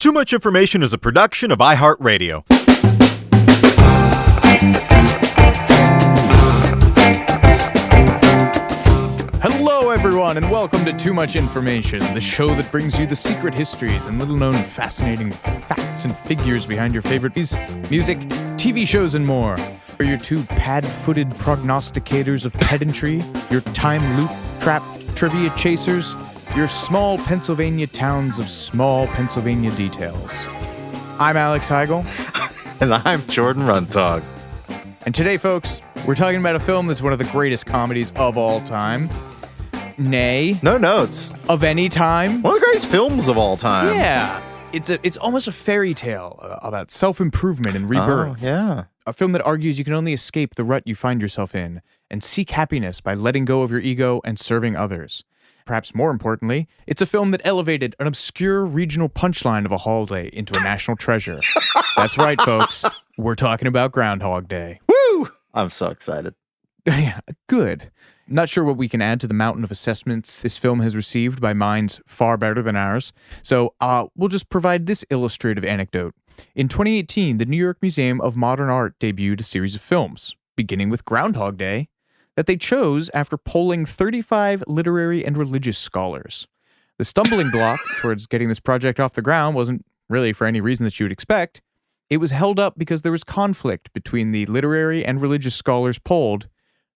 Too Much Information is a production of iHeart Radio. Hello, everyone, and welcome to Too Much Information, the show that brings you the secret histories and little-known fascinating facts and figures behind your favorite music, TV shows, and more. For your two pad-footed prognosticators of pedantry, your time loop-trapped trivia chasers, your small Pennsylvania towns of small Pennsylvania details. I'm Alex Heigl. And I'm Jordan Runtagh. And today, folks, we're talking about a film that's one of the greatest comedies of all time. Nay. No notes. Of any time. One of the greatest films of all time. Yeah. It's almost a fairy tale about self-improvement and rebirth. Oh, yeah. A film that argues you can only escape the rut you find yourself in and seek happiness by letting go of your ego and serving others. Perhaps more importantly, it's a film that elevated an obscure regional punchline of a holiday into a national treasure. That's right, folks. We're talking about Groundhog Day. Woo! I'm so excited. Yeah, good. Not sure what we can add to the mountain of assessments this film has received by minds far better than ours, so we'll just provide this illustrative anecdote. In 2018, the New York Museum of Modern Art debuted a series of films, beginning with Groundhog Day, that they chose after polling 35 literary and religious scholars. The stumbling block towards getting this project off the ground wasn't really for any reason that you would expect. It was held up because there was conflict between the literary and religious scholars polled,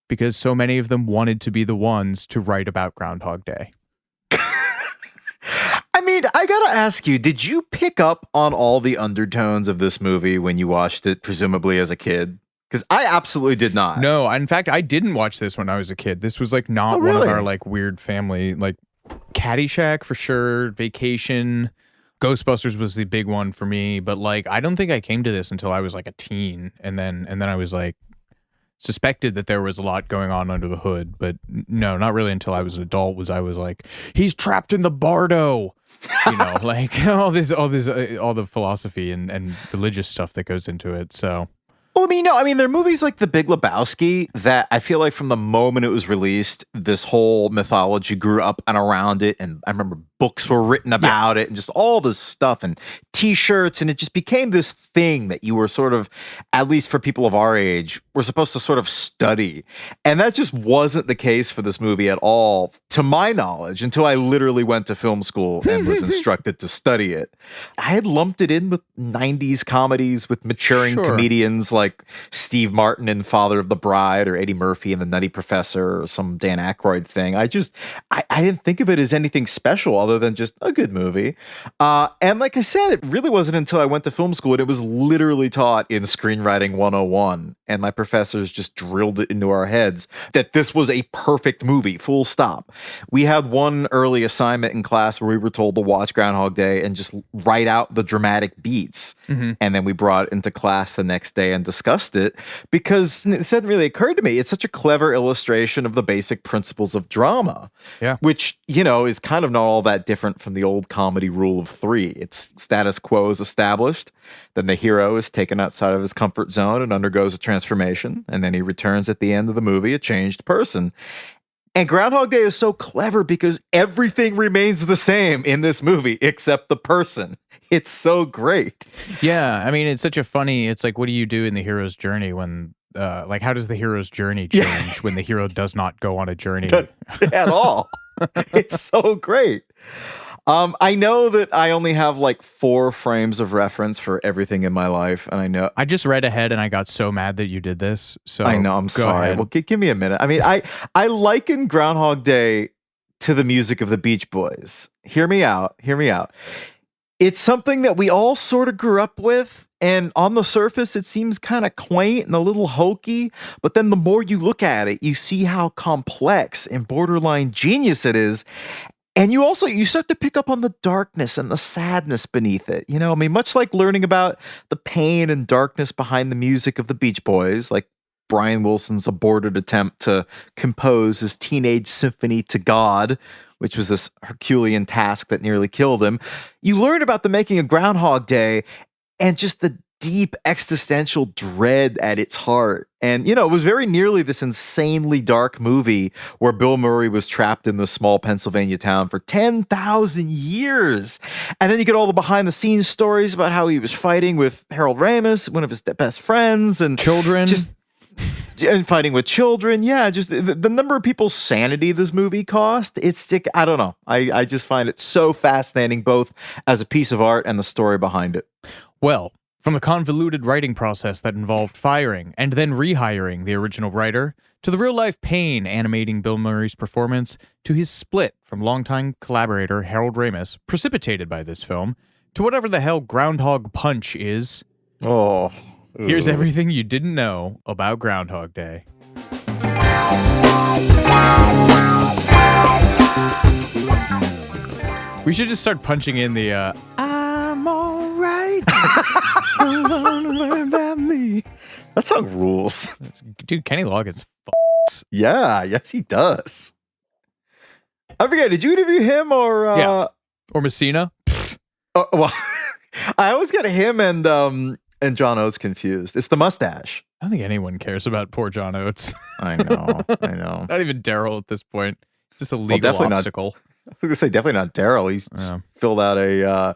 because so many of them wanted to be the ones to write about Groundhog Day. I mean, I gotta ask you, did you pick up on all the undertones of this movie when you watched it, presumably as a kid? Because I absolutely did not. No, in fact, I didn't watch this when I was a kid. This was like not one of our like weird family, like Caddyshack for sure, Vacation, Ghostbusters was the big one for me. But like, I don't think I came to this until I was like a teen, and then I was like suspected that there was a lot going on under the hood. But no, not really until I was an adult. I was like, he's trapped in the bardo. You know, like all the philosophy and religious stuff that goes into it. So. Well, there are movies like The Big Lebowski that I feel like from the moment it was released, this whole mythology grew up and around it. And I remember books were written about it and just all this stuff and T-shirts. And it just became this thing that you were sort of, at least for people of our age, were supposed to sort of study. And that just wasn't the case for this movie at all, to my knowledge, until I literally went to film school and was instructed to study it. I had lumped it in with 90s comedies with maturing comedians like Steve Martin in Father of the Bride, or Eddie Murphy in The Nutty Professor, or some Dan Aykroyd thing. I didn't think of it as anything special other than just a good movie. And like I said, it really wasn't until I went to film school and it was literally taught in Screenwriting 101. And my professors just drilled it into our heads that this was a perfect movie, full stop. We had one early assignment in class where we were told to watch Groundhog Day and just write out the dramatic beats. Mm-hmm. And then we brought it into class the next day and discussed it, because it hadn't really occurred to me. It's such a clever illustration of the basic principles of drama, which, is kind of not all that different from the old comedy rule of three. It's status quo is established, then the hero is taken outside of his comfort zone and undergoes a transformation, and then he returns at the end of the movie a changed person. And Groundhog Day is so clever because everything remains the same in this movie except the person. It's so great. Yeah, it's such a funny, it's like, what do you do in the hero's journey when, how does the hero's journey change when the hero does not go on a journey? At all. It's so great. I know that I only have like 4 frames of reference for everything in my life, and I know I just read ahead and I got so mad that you did this. So I know, I'm sorry. Ahead. Well, give me a minute. I liken Groundhog Day to the music of the Beach Boys. Hear me out. It's something that we all sort of grew up with, and on the surface, it seems kind of quaint and a little hokey, but then the more you look at it, you see how complex and borderline genius it is. And you start to pick up on the darkness and the sadness beneath it. Much like learning about the pain and darkness behind the music of the Beach Boys, like Brian Wilson's aborted attempt to compose his teenage symphony to God, which was this Herculean task that nearly killed him. You learn about the making of Groundhog Day and just the deep existential dread at its heart. And, it was very nearly this insanely dark movie where Bill Murray was trapped in this small Pennsylvania town for 10,000 years. And then you get all the behind the scenes stories about how he was fighting with Harold Ramis, one of his best friends, and children. And fighting with children. Yeah, just the number of people's sanity this movie cost. I don't know. I just find it so fascinating, both as a piece of art and the story behind it. Well, from the convoluted writing process that involved firing and then rehiring the original writer, to the real-life pain animating Bill Murray's performance, to his split from longtime collaborator Harold Ramis, precipitated by this film, to whatever the hell Groundhog Punch is. Oh. Here's everything you didn't know about Groundhog Day. We should just start punching in the, I'm alright. Don't worry about me. That song rules. Dude, Kenny Loggins Yeah, yes he does. I forget, did you interview him or... Yeah. Or Messina? Well, I always get him and John Oates confused. It's the mustache. I don't think anyone cares about poor John Oates. I know. Not even Daryl at this point. Just a legal obstacle. I was going to say, definitely not Daryl. He's filled out a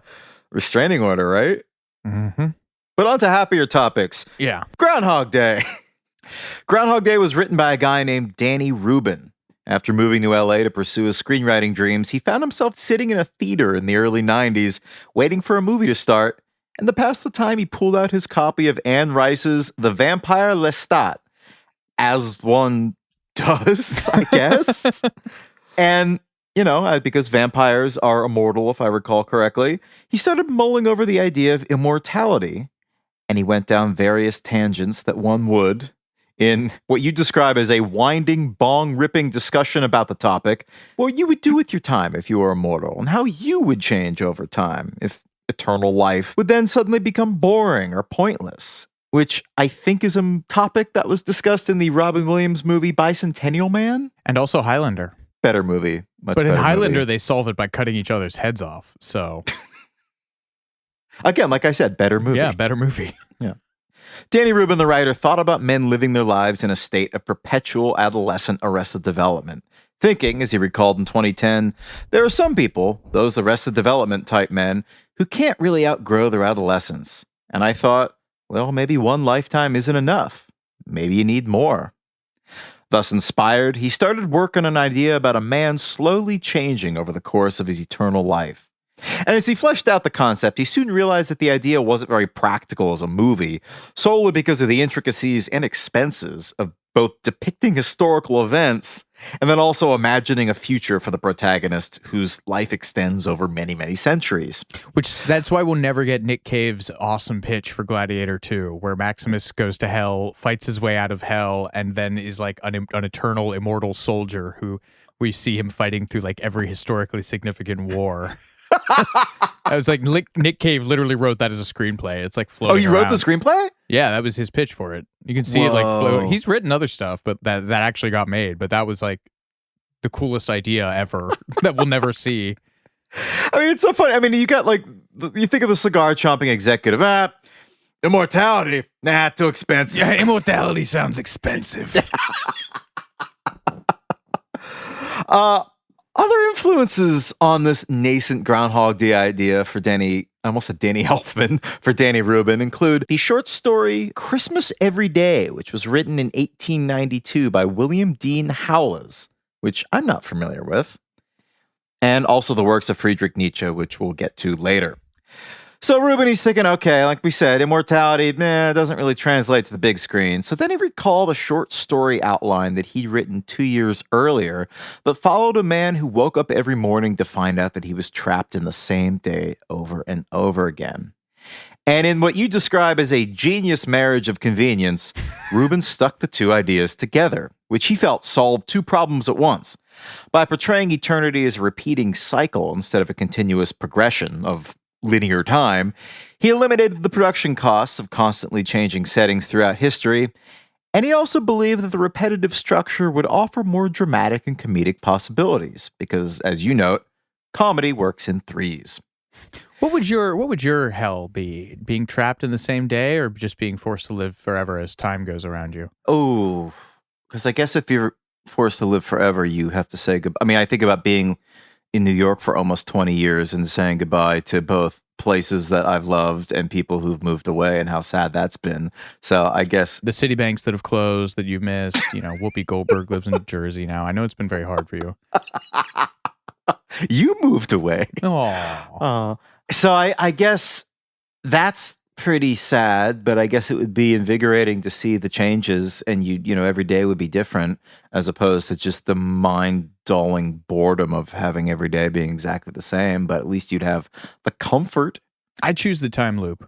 restraining order, right? Mm-hmm. But on to happier topics. Yeah. Groundhog Day. Groundhog Day was written by a guy named Danny Rubin. After moving to LA to pursue his screenwriting dreams, he found himself sitting in a theater in the early 90s, waiting for a movie to start. And to pass the time, he pulled out his copy of Anne Rice's The Vampire Lestat, as one does, I guess. And, because vampires are immortal, if I recall correctly, he started mulling over the idea of immortality. And he went down various tangents that one would in what you describe as a winding, bong-ripping discussion about the topic, what you would do with your time if you were immortal, and how you would change over time if eternal life would then suddenly become boring or pointless, which I think is a topic that was discussed in the Robin Williams movie Bicentennial Man. And also Highlander. Better movie. But in Highlander, they solve it by cutting each other's heads off, so... Again, like I said, better movie. Yeah, better movie. Yeah. Danny Rubin, the writer, thought about men living their lives in a state of perpetual adolescent arrested development. Thinking, as he recalled in 2010, there are some people, those arrested development type men, who can't really outgrow their adolescence. And I thought, well, maybe one lifetime isn't enough. Maybe you need more. Thus inspired, he started work on an idea about a man slowly changing over the course of his eternal life. And as he fleshed out the concept, he soon realized that the idea wasn't very practical as a movie, solely because of the intricacies and expenses of both depicting historical events and then also imagining a future for the protagonist whose life extends over many, many centuries. That's why we'll never get Nick Cave's awesome pitch for Gladiator 2, where Maximus goes to hell, fights his way out of hell, and then is like an eternal, immortal soldier who we see him fighting through like every historically significant war. I was like, Nick Cave literally wrote that as a screenplay. It's like floating. Oh, you wrote around. the screenplay? Yeah, that was his pitch for it. You can see it like floating. He's written other stuff, but that actually got made. But that was like the coolest idea ever that we'll never see. I mean, it's so funny. I mean, you got like, you think of the cigar chomping executive. Immortality. Nah, too expensive. Yeah, immortality sounds expensive. Other influences on this nascent Groundhog Day idea for Danny, I almost said Danny Elfman, for Danny Rubin include the short story Christmas Every Day, which was written in 1892 by William Dean Howells, which I'm not familiar with, and also the works of Friedrich Nietzsche, which we'll get to later. So Rubin, he's thinking, okay, like we said, immortality, doesn't really translate to the big screen. So then he recalled a short story outline that he'd written 2 years earlier, but followed a man who woke up every morning to find out that he was trapped in the same day over and over again. And in what you describe as a genius marriage of convenience, Rubin stuck the two ideas together, which he felt solved two problems at once. By portraying eternity as a repeating cycle instead of a continuous progression of linear time, he eliminated the production costs of constantly changing settings throughout history, and he also believed that the repetitive structure would offer more dramatic and comedic possibilities, because, as you note, comedy works in threes. What would your hell be? Being trapped in the same day, or just being forced to live forever as time goes around you? Oh, because I guess if you're forced to live forever, you have to say goodbye. I mean, I think about being in New York for almost 20 years and saying goodbye to both places that I've loved and people who've moved away, and how sad that's been. So I guess The Citibanks that have closed that you've missed. Whoopi Goldberg lives in New Jersey now. I know it's been very hard for you. you moved away. Oh, So I guess that's pretty sad, but I guess it would be invigorating to see the changes, and every day would be different, as opposed to just the mind-dulling boredom of having every day being exactly the same. But at least you'd have the comfort. I choose the time loop.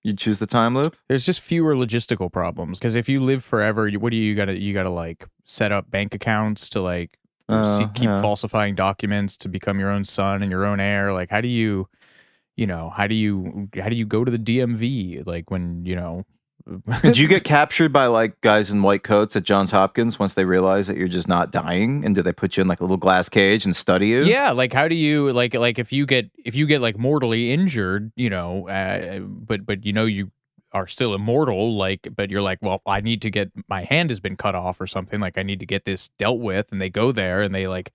You'd choose the time loop? There's just fewer logistical problems, because if you live forever, what do you gotta like set up bank accounts to like keep falsifying documents to become your own son and your own heir? Like, how do you go to the DMV? Like, when Did you get captured by like guys in white coats at Johns Hopkins once they realize that you're just not dying? And do they put you in like a little glass cage and study you? Yeah, like how do you like if you get like mortally injured, but you are still immortal, like, but you're like, well, I need to get, my hand has been cut off or something, like I need to get this dealt with, and they go there and they like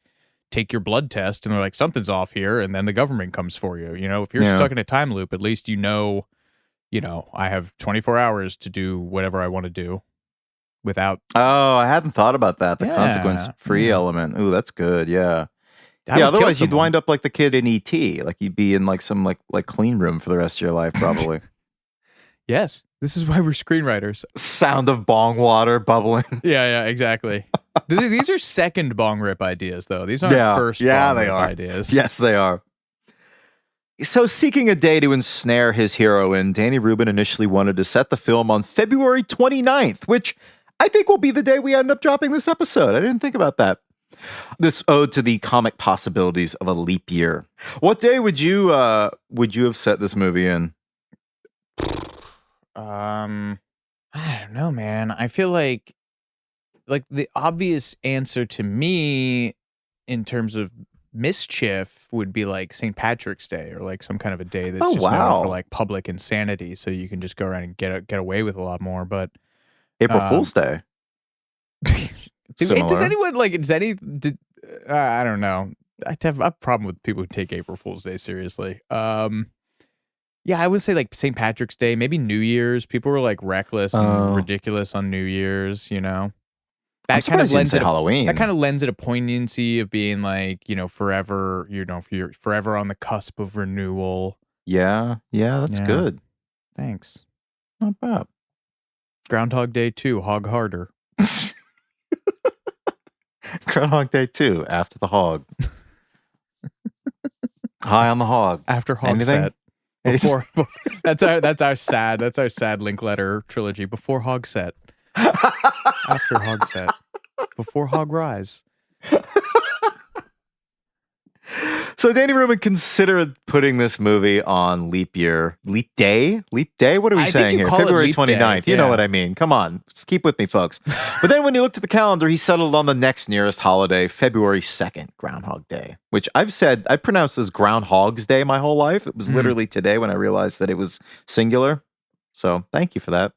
take your blood test and they're like, something's off here, and then the government comes for you. If you're stuck in a time loop, at least I have 24 hours to do whatever I want to do without. Oh, I hadn't thought about that. The consequence-free element. Ooh, that's good. Yeah. Otherwise you'd wind up like the kid in E.T. Like you'd be in like some like clean room for the rest of your life, probably. Yes. This is why we're screenwriters. Sound of bong water bubbling. Yeah, exactly. These are second bong rip ideas, though. These aren't first bong rip ideas. Yes, they are. So, seeking a day to ensnare his heroine, Danny Rubin initially wanted to set the film on February 29th, which I think will be the day we end up dropping this episode. I didn't think about that. This ode to the comic possibilities of a leap year. What day would you have set this movie in? I don't know, man. I feel like the obvious answer to me in terms of mischief would be like St. Patrick's Day, or like some kind of a day that's just known for like public insanity, so you can just go around and get away with a lot more. But April Fool's Day. Does anyone like? I don't know. I have a problem with people who take April Fool's Day seriously. Yeah, I would say like St. Patrick's Day, maybe New Year's. People were like reckless and ridiculous on New Year's, That kind of lends it Halloween. That kind of lends it a poignancy of being like, forever, you're forever on the cusp of renewal. Yeah, that's good. Thanks. Not bad. Groundhog Day 2, hog harder. Groundhog Day 2, after the hog. High on the hog. After hog set. Before that's our sad Linkletter trilogy. Before hog set. After hog set. Before hog rise. So Danny Rubin considered putting this movie on leap year. Leap day? Leap day? What are we saying here? February 29th. You know what I mean. Come on. Just keep with me, folks. But then when he looked at the calendar, he settled on the next nearest holiday, February 2nd, Groundhog Day, which I pronounced as Groundhog's Day my whole life. It was literally today when I realized that it was singular. So thank you for that.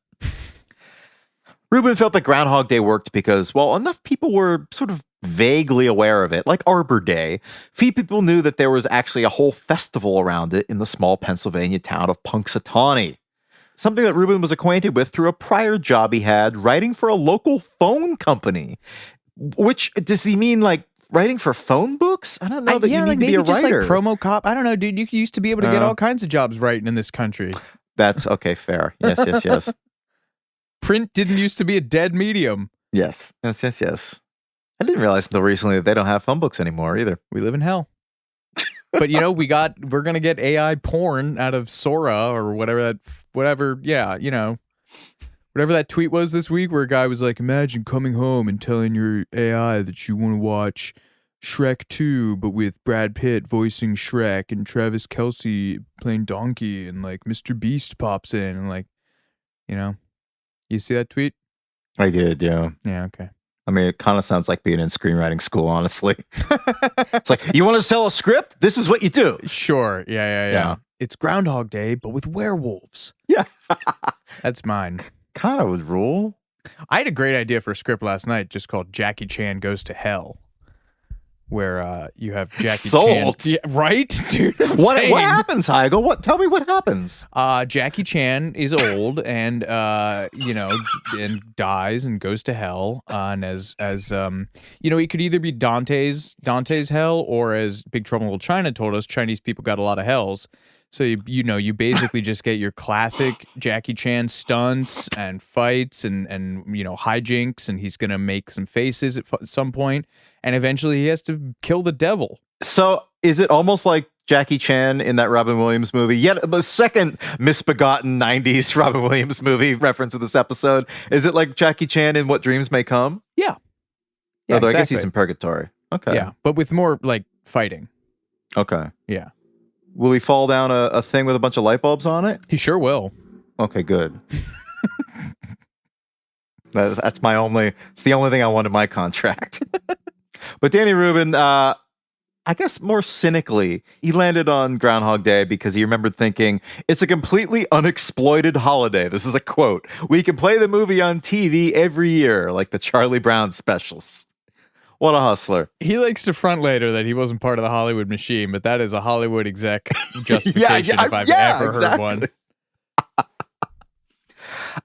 Rubin felt that Groundhog Day worked because, well, enough people were sort of vaguely aware of it, like Arbor Day. Few people knew that there was actually a whole festival around it in the small Pennsylvania town of Punxsutawney. Something that Rubin was acquainted with through a prior job he had writing for a local phone company. Which, does he mean like writing for phone books? I don't know that you need to be a writer. Just like promo cop. I don't know, dude. You used to be able to get all kinds of jobs writing in this country. That's okay, fair. Yes. Print didn't used to be a dead medium. Yes. I didn't realize until recently that they don't have phone books anymore either. We live in hell. But we're gonna get AI porn out of Sora or whatever that tweet was this week where a guy was like, imagine coming home and telling your AI that you want to watch Shrek 2, but with Brad Pitt voicing Shrek and Travis Kelce playing Donkey, and like Mr. Beast pops in and like, you see that tweet? I did, yeah. Yeah, okay. I mean, it kind of sounds like being in screenwriting school, honestly. It's like, you want to sell a script? This is what you do. Sure. Yeah. It's Groundhog Day, but with werewolves. Yeah. That's mine. Kind of would rule. I had a great idea for a script last night just called Jackie Chan Goes to Hell, where you have Jackie Sold. Chan. Yeah, right? Dude, What happens, Heigl? Tell me what happens. Jackie Chan is old and and dies and goes to hell. And as he could either be Dante's hell, or as Big Trouble in Little China told us, Chinese people got a lot of hells. So you basically just get your classic Jackie Chan stunts and fights and hijinks, and he's gonna make some faces at some point, and eventually he has to kill the devil. So is it almost like Jackie Chan in that Robin Williams movie? Yet the second misbegotten 90s Robin Williams movie reference of this episode. Is it like Jackie Chan in What Dreams May Come? Yeah. Although exactly. I guess he's in purgatory. Okay. Yeah, but with more like fighting. Okay. Yeah. Will he fall down a thing with a bunch of light bulbs on it? He sure will. Okay, good. It's the only thing I want in my contract. But Danny Rubin, I guess more cynically, he landed on Groundhog Day because he remembered thinking, it's a completely unexploited holiday. This is a quote. We can play the movie on TV every year, like the Charlie Brown specials. What a hustler. He likes to front later that he wasn't part of the Hollywood machine, but that is a Hollywood exec justification if I've ever heard one.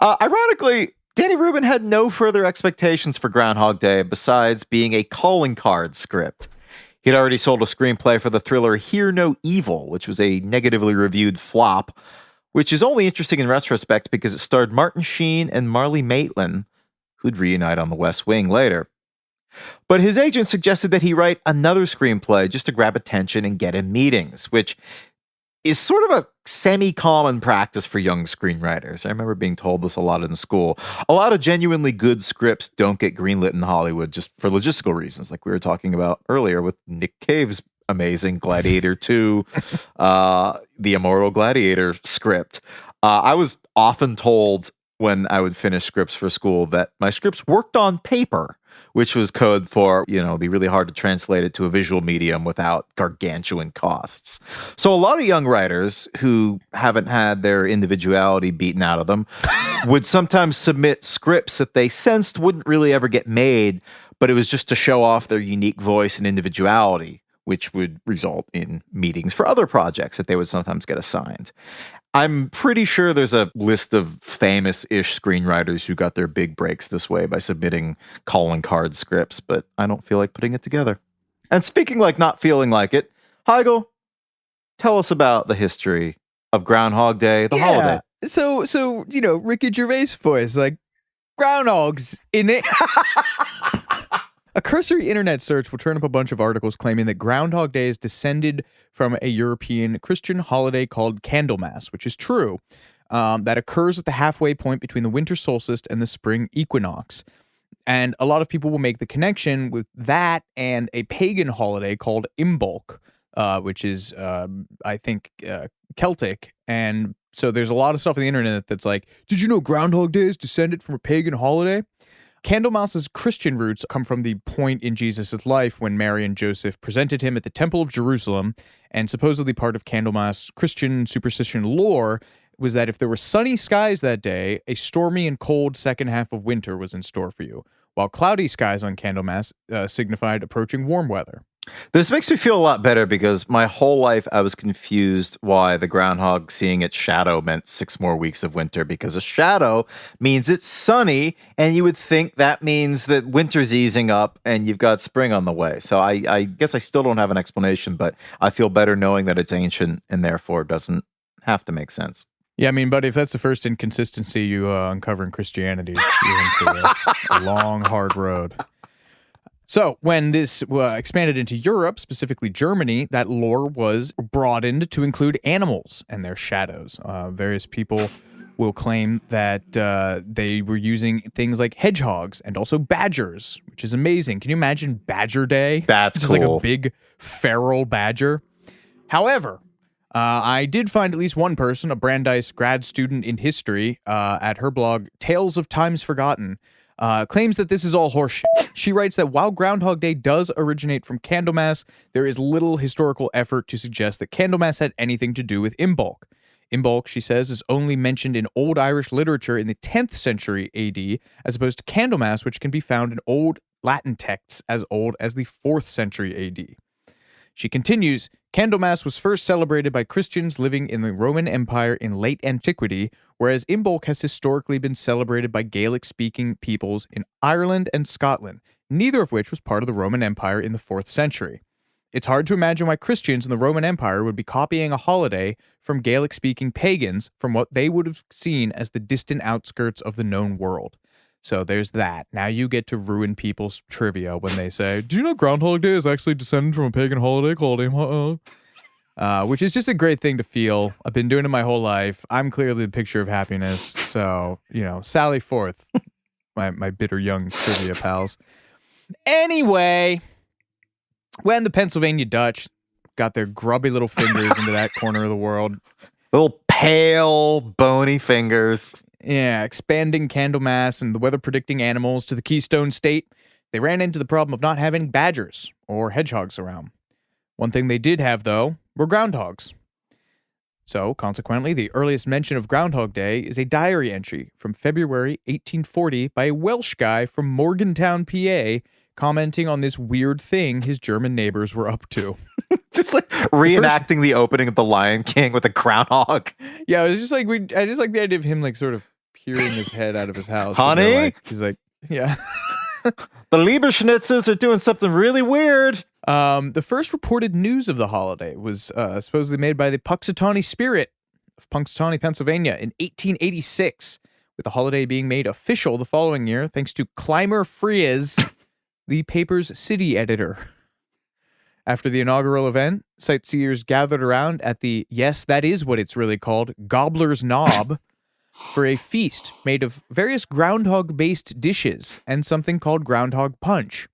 Ironically, Danny Rubin had no further expectations for Groundhog Day besides being a calling card script. He'd already sold a screenplay for the thriller Hear No Evil, which was a negatively reviewed flop, which is only interesting in retrospect because it starred Martin Sheen and Marlee Matlin, who'd reunite on The West Wing later. But his agent suggested that he write another screenplay just to grab attention and get him meetings, which is sort of a semi-common practice for young screenwriters. I remember being told this a lot in school. A lot of genuinely good scripts don't get greenlit in Hollywood just for logistical reasons, like we were talking about earlier with Nick Cave's amazing Gladiator 2, the Immortal Gladiator script. I was often told when I would finish scripts for school that my scripts worked on paper, which was code for, it'd be really hard to translate it to a visual medium without gargantuan costs. So a lot of young writers who haven't had their individuality beaten out of them would sometimes submit scripts that they sensed wouldn't really ever get made, but it was just to show off their unique voice and individuality, which would result in meetings for other projects that they would sometimes get assigned. I'm pretty sure there's a list of famous-ish screenwriters who got their big breaks this way by submitting calling card scripts, but I don't feel like putting it together. And speaking like not feeling like it, Heigl, tell us about the history of Groundhog Day, the holiday. So Ricky Gervais voice, like, groundhogs in it. A cursory internet search will turn up a bunch of articles claiming that Groundhog Day is descended from a European Christian holiday called Candlemas, which is true, that occurs at the halfway point between the winter solstice and the spring equinox. And a lot of people will make the connection with that and a pagan holiday called Imbolc, which is, I think, Celtic. And so there's a lot of stuff on the internet that's like, did you know Groundhog Day is descended from a pagan holiday? Candlemas's Christian roots come from the point in Jesus' life when Mary and Joseph presented him at the Temple of Jerusalem, and supposedly part of Candlemas Christian superstition lore was that if there were sunny skies that day, a stormy and cold second half of winter was in store for you, while cloudy skies on Candlemas signified approaching warm weather. This makes me feel a lot better because my whole life I was confused why the groundhog seeing its shadow meant 6 more weeks of winter, because a shadow means it's sunny, and you would think that means that winter's easing up and you've got spring on the way. So I guess I still don't have an explanation, but I feel better knowing that it's ancient and therefore doesn't have to make sense. Yeah, I mean, buddy, if that's the first inconsistency you uncover in Christianity, you're in for a long, hard road. So when this expanded into Europe, specifically Germany, that lore was broadened to include animals and their shadows. Various people will claim that they were using things like hedgehogs and also badgers, which is amazing. Can you imagine Badger Day? That's just cool. Like a big feral badger. However, I did find at least one person, a Brandeis grad student in history, at her blog, Tales of Times Forgotten, claims that this is all horseshit. She writes that while Groundhog Day does originate from Candlemas, there is little historical effort to suggest that Candlemas had anything to do with Imbolc. Imbolc, she says, is only mentioned in Old Irish literature in the 10th century AD, as opposed to Candlemas, which can be found in Old Latin texts as old as the 4th century AD. She continues, Candlemas was first celebrated by Christians living in the Roman Empire in late antiquity, whereas Imbolc has historically been celebrated by Gaelic-speaking peoples in Ireland and Scotland, neither of which was part of the Roman Empire in the 4th century. It's hard to imagine why Christians in the Roman Empire would be copying a holiday from Gaelic-speaking pagans from what they would have seen as the distant outskirts of the known world. So there's that. Now you get to ruin people's trivia when they say, do you know Groundhog Day is actually descended from a pagan holiday called which is just a great thing to feel. I've been doing it my whole life. I'm clearly the picture of happiness. So, sally forth, my bitter young trivia pals. Anyway, when the Pennsylvania Dutch got their grubby little fingers into that corner of the world. Little pale, bony fingers. Yeah, expanding Candlemas and the weather-predicting animals to the Keystone State, they ran into the problem of not having badgers or hedgehogs around. One thing they did have, though, were groundhogs. So, consequently, the earliest mention of Groundhog Day is a diary entry from February 1840 by a Welsh guy from Morgantown, PA, commenting on this weird thing his German neighbors were up to. Just like reenacting the opening of The Lion King with a groundhog. Yeah, it was just like I just like the idea of him like sort of peering his head out of his house. Honey? He's like, yeah. The Lieberschnitzes are doing something really weird. The first reported news of the holiday was supposedly made by the Punxsutawney Spirit of Punxsutawney, Pennsylvania in 1886, with the holiday being made official the following year thanks to Clymer Fries, the paper's city editor. After the inaugural event, sightseers gathered around at the, yes, that is what it's really called, Gobbler's Knob, for a feast made of various groundhog-based dishes and something called groundhog punch.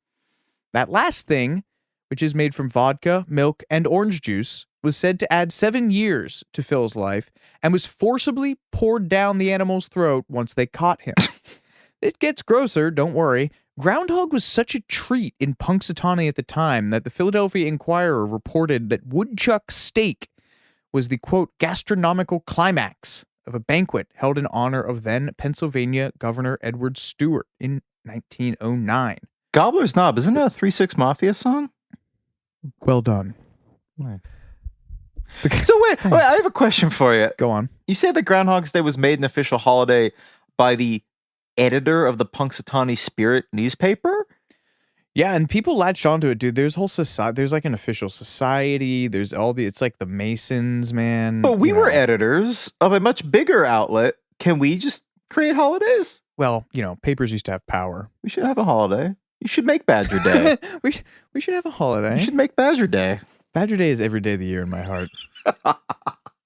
That last thing, which is made from vodka, milk, and orange juice, was said to add 7 years to Phil's life and was forcibly poured down the animal's throat once they caught him. It gets grosser, don't worry. Groundhog was such a treat in Punxsutawney at the time that the Philadelphia Inquirer reported that woodchuck steak was the, quote, gastronomical climax of a banquet held in honor of then Pennsylvania Governor Edward Stewart in 1909. Gobbler's Knob, isn't that a 3-6 Mafia song? Well done. Nice. So wait, I have a question for you. Go on. You said that Groundhog's Day was made an official holiday by the editor of the Punxsutawney Spirit newspaper? Yeah, and people latched onto it, dude. There's whole society. There's like an official society. There's all the. It's like the Masons, man. But we were editors of a much bigger outlet. Can we just create holidays? Well, papers used to have power. We should have a holiday. You should make Badger Day. we should have a holiday. You should make Badger Day. Badger Day is every day of the year in my heart.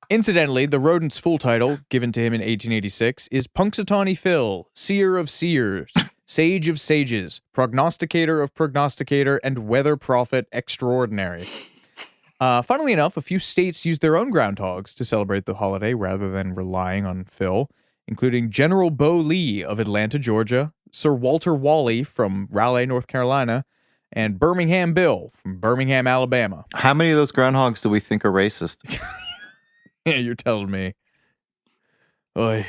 Incidentally, the rodent's full title, given to him in 1886, is Punxsutawney Phil, Seer of Seers, Sage of Sages, Prognosticator of Prognosticator, and Weather Prophet Extraordinary. Funnily enough, a few states use their own groundhogs to celebrate the holiday rather than relying on Phil, including General Bo Lee of Atlanta, Georgia, Sir Walter Wally from Raleigh, North Carolina, and Birmingham Bill from Birmingham, Alabama. How many of those groundhogs do we think are racist? Yeah, you're telling me. Oy.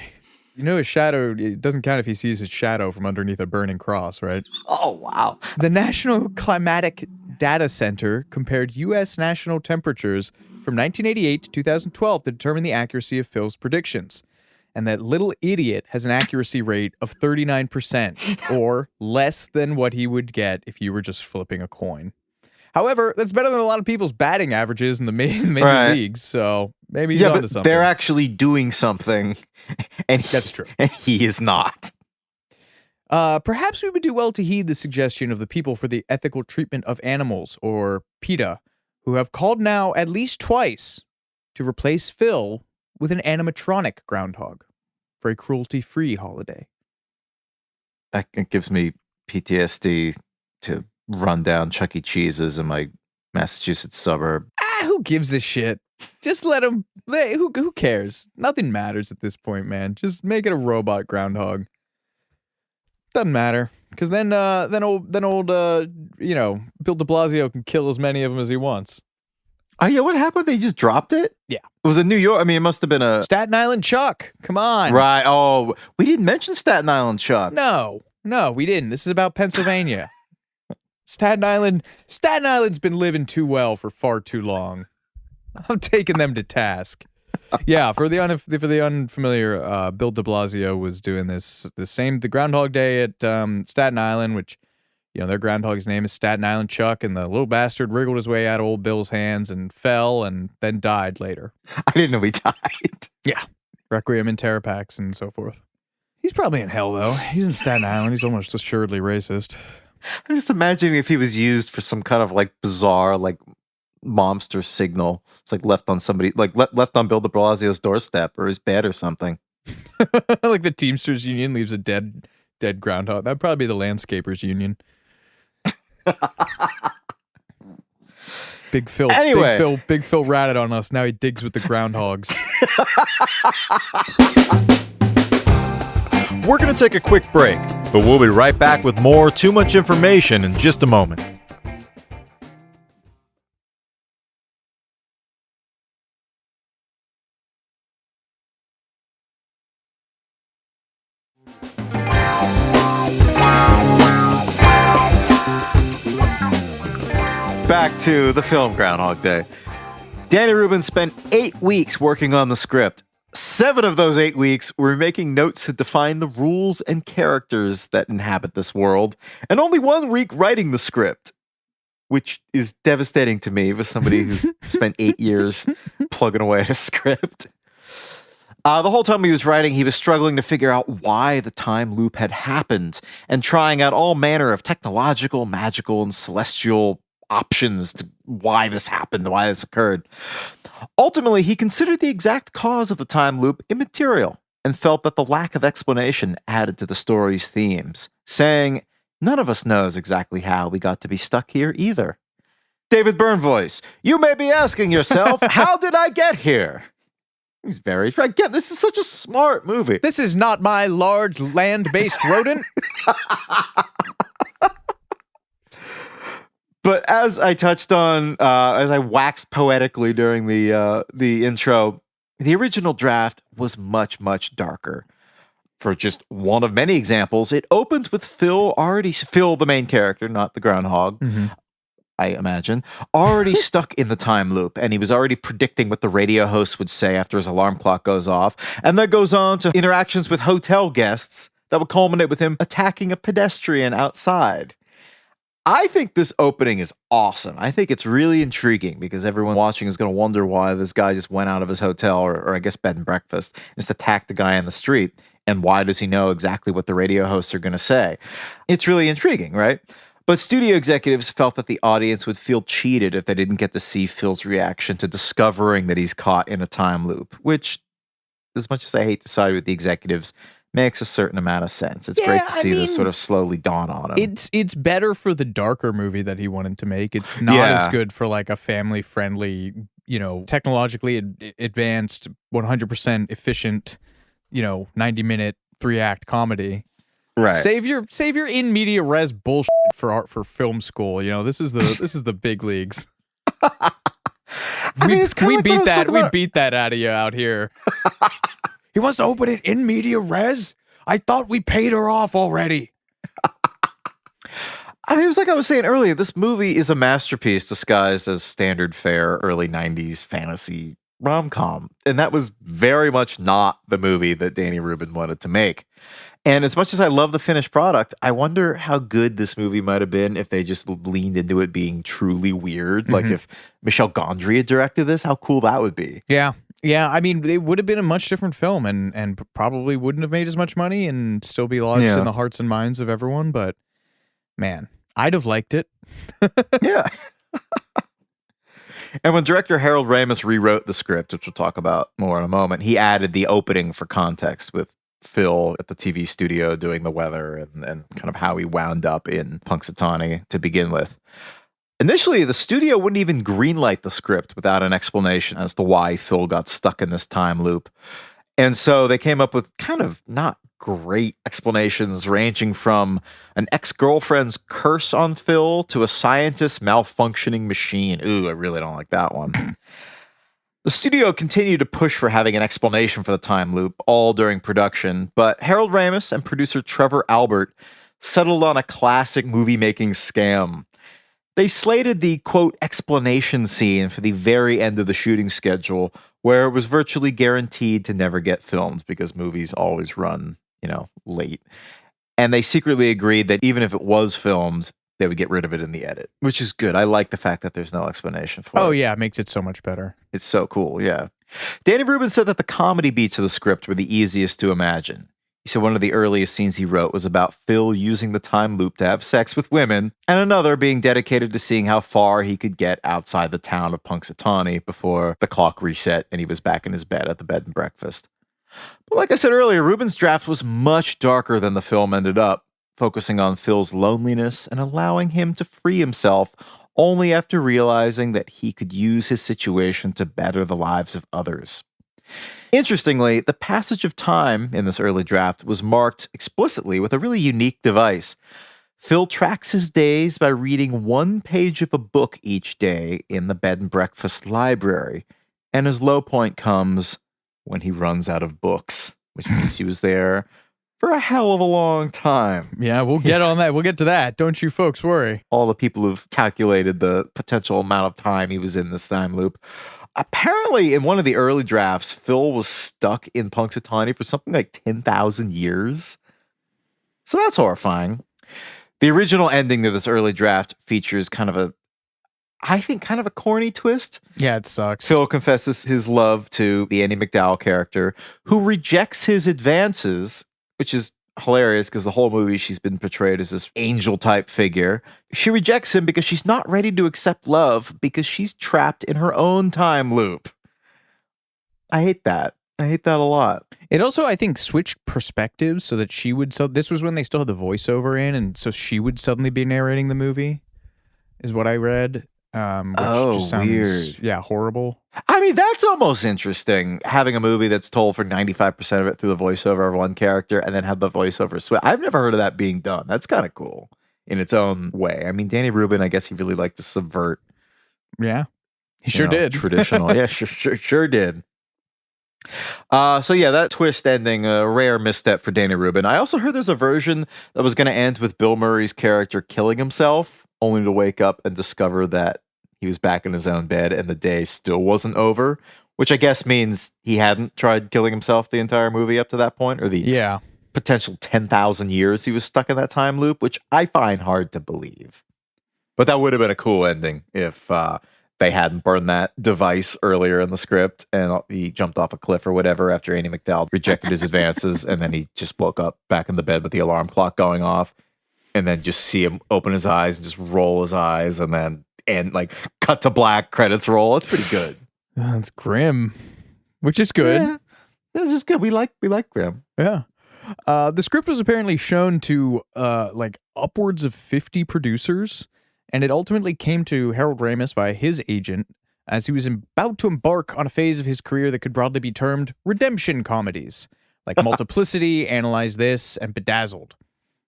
His shadow, it doesn't count if he sees his shadow from underneath a burning cross, right? Oh, wow. The National Climatic Data Center compared U.S. national temperatures from 1988 to 2012 to determine the accuracy of Phil's predictions. And that little idiot has an accuracy rate of 39%, or less than what he would get if you were just flipping a coin. However, that's better than a lot of people's batting averages in the major leagues, so maybe he's onto something. They're actually doing something, and that's true. And he is not. Perhaps we would do well to heed the suggestion of the People for the Ethical Treatment of Animals, or PETA, who have called now at least twice to replace Phil with an animatronic groundhog for a cruelty-free holiday. That gives me PTSD to run down Chuck E. Cheese's in my Massachusetts suburb. Who gives a shit? Just let him. Who cares? Nothing matters at this point, man. Just make it a robot groundhog. Doesn't matter. Because then old Bill de Blasio can kill as many of them as he wants. Oh yeah, what happened? They just dropped it? Yeah. It was in New York. I mean, it must have been a Staten Island Chuck. Come on. Right. Oh, we didn't mention Staten Island Chuck. No, we didn't. This is about Pennsylvania. Staten Island's been living too well for far too long. I'm taking them to task. Yeah, for the unfamiliar, Bill de Blasio was doing the Groundhog Day at Staten Island, which, their groundhog's name is Staten Island Chuck, and the little bastard wriggled his way out of old Bill's hands and fell and then died later. I didn't know he died. Yeah. Requiem in Terra Pax and so forth. He's probably in hell, though. He's in Staten Island. He's almost assuredly racist. I'm just imagining if he was used for some kind of bizarre monster signal. It's left on somebody, left on Bill de Blasio's doorstep or his bed or something. Like the Teamsters Union leaves a dead groundhog. That'd probably be the Landscapers Union. Big Phil. Anyway. Big Phil ratted on us. Now he digs with the groundhogs. We're going to take a quick break, but we'll be right back with more Too Much Information in just a moment. Back to the film Groundhog Day. Danny Rubin spent 8 weeks working on the script. 7 of those 8 weeks were making notes to define the rules and characters that inhabit this world, and only 1 week writing the script, which is devastating to me as somebody who's spent 8 years plugging away at a script. The whole time he was writing, he was struggling to figure out why the time loop had happened and trying out all manner of technological, magical, and celestial options to why this happened, why this occurred. Ultimately, he considered the exact cause of the time loop immaterial and felt that the lack of explanation added to the story's themes, saying, "None of us knows exactly how we got to be stuck here either." David Byrne voice, "You may be asking yourself, how did I get here?" He's very right. Again, this is such a smart movie. This is not my large land-based rodent. But as I touched on, as I waxed poetically during the intro, the original draft was much, much darker. For just one of many examples, it opens with Phil, the main character, not the groundhog, I imagine, already stuck in the time loop, and he was already predicting what the radio host would say after his alarm clock goes off, and that goes on to interactions with hotel guests that would culminate with him attacking a pedestrian outside. I think this opening is awesome. I think it's really intriguing because everyone watching is going to wonder why this guy just went out of his hotel or I guess bed and breakfast and just attacked the guy on the street. And why does he know exactly what the radio hosts are going to say? It's really intriguing, right? But studio executives felt that the audience would feel cheated if they didn't get to see Phil's reaction to discovering that he's caught in a time loop, which, as much as I hate to side with the executives, makes a certain amount of sense. It's great to see this sort of slowly dawn on him. It's better for the darker movie that he wanted to make. It's not as good for a family-friendly, technologically advanced, 100% efficient, 90-minute 3-act comedy. Right. Save your in media res bullshit for film school. This is the big leagues. We beat that out of you out here. He wants to open it in media res? I thought we paid her off already. I mean, it was like I was saying earlier, this movie is a masterpiece disguised as standard fare early 90s fantasy rom-com. And that was very much not the movie that Danny Rubin wanted to make. And as much as I love the finished product, I wonder how good this movie might have been if they just leaned into it being truly weird. Like if Michel Gondry had directed this, how cool that would be. Yeah. Yeah, I mean, it would have been a much different film and probably wouldn't have made as much money and still be lodged in the hearts and minds of everyone. But, man, I'd have liked it. Yeah. And when director Harold Ramis rewrote the script, which we'll talk about more in a moment, he added the opening for context with Phil at the TV studio doing the weather and kind of how he wound up in Punxsutawney to begin with. Initially, the studio wouldn't even greenlight the script without an explanation as to why Phil got stuck in this time loop. And so they came up with kind of not great explanations, ranging from an ex-girlfriend's curse on Phil to a scientist's malfunctioning machine. Ooh, I really don't like that one. The studio continued to push for having an explanation for the time loop, all during production, but Harold Ramis and producer Trevor Albert settled on a classic movie-making scam. They slated the, quote, explanation scene for the very end of the shooting schedule, where it was virtually guaranteed to never get filmed because movies always run, late. And they secretly agreed that even if it was filmed, they would get rid of it in the edit, which is good. I like the fact that there's no explanation for it. Oh, yeah, it makes it so much better. It's so cool, yeah. Danny Rubin said that the comedy beats of the script were the easiest to imagine. He said one of the earliest scenes he wrote was about Phil using the time loop to have sex with women, and another being dedicated to seeing how far he could get outside the town of Punxsutawney before the clock reset and he was back in his bed at the bed and breakfast. But like I said earlier, Rubin's draft was much darker than the film ended up, focusing on Phil's loneliness and allowing him to free himself only after realizing that he could use his situation to better the lives of others. Interestingly, the passage of time in this early draft was marked explicitly with a really unique device. Phil tracks his days by reading one page of a book each day in the bed and breakfast library, and his low point comes when he runs out of books, which means he was there for a hell of a long time. Yeah, we'll get on that. We'll get to that. Don't you folks worry. All the people who've calculated the potential amount of time he was in this time loop. Apparently, in one of the early drafts, Phil was stuck in Punxsutawney for something like 10,000 years. So that's horrifying. The original ending of this early draft features kind of a corny twist. Yeah, it sucks. Phil confesses his love to the Andie MacDowell character, who rejects his advances, which is hilarious because the whole movie she's been portrayed as this angel-type figure. She rejects him because she's not ready to accept love because she's trapped in her own time loop. I hate that. I hate that a lot. It also, I think, switched perspectives so that she would... So this was when they still had the voiceover in, and so she would suddenly be narrating the movie, is what I read. Which just sounds, weird. Yeah, horrible. I mean, that's almost interesting, having a movie that's told for 95% of it through the voiceover of one character and then have the voiceover switch. I've never heard of that being done. That's kind of cool in its own way. I mean, Danny Rubin, I guess he really liked to subvert. Yeah, he sure did. Traditional. Yeah, sure did. So yeah, that twist ending, a rare misstep for Danny Rubin. I also heard there's a version that was going to end with Bill Murray's character killing himself, only to wake up and discover that he was back in his own bed and the day still wasn't over, which I guess means he hadn't tried killing himself the entire movie up to that point, or the potential 10,000 years he was stuck in that time loop, which I find hard to believe. But that would have been a cool ending if they hadn't burned that device earlier in the script and he jumped off a cliff or whatever after Andie MacDowell rejected his advances, and then he just woke up back in the bed with the alarm clock going off, and then just see him open his eyes and just roll his eyes and then cut to black, credits roll. It's pretty good. That's grim, which is good. Yeah, this is good. We like grim. Yeah. The script was apparently shown to upwards of 50 producers, and it ultimately came to Harold Ramis via his agent as he was about to embark on a phase of his career that could broadly be termed redemption comedies, like Multiplicity, Analyze This, and Bedazzled.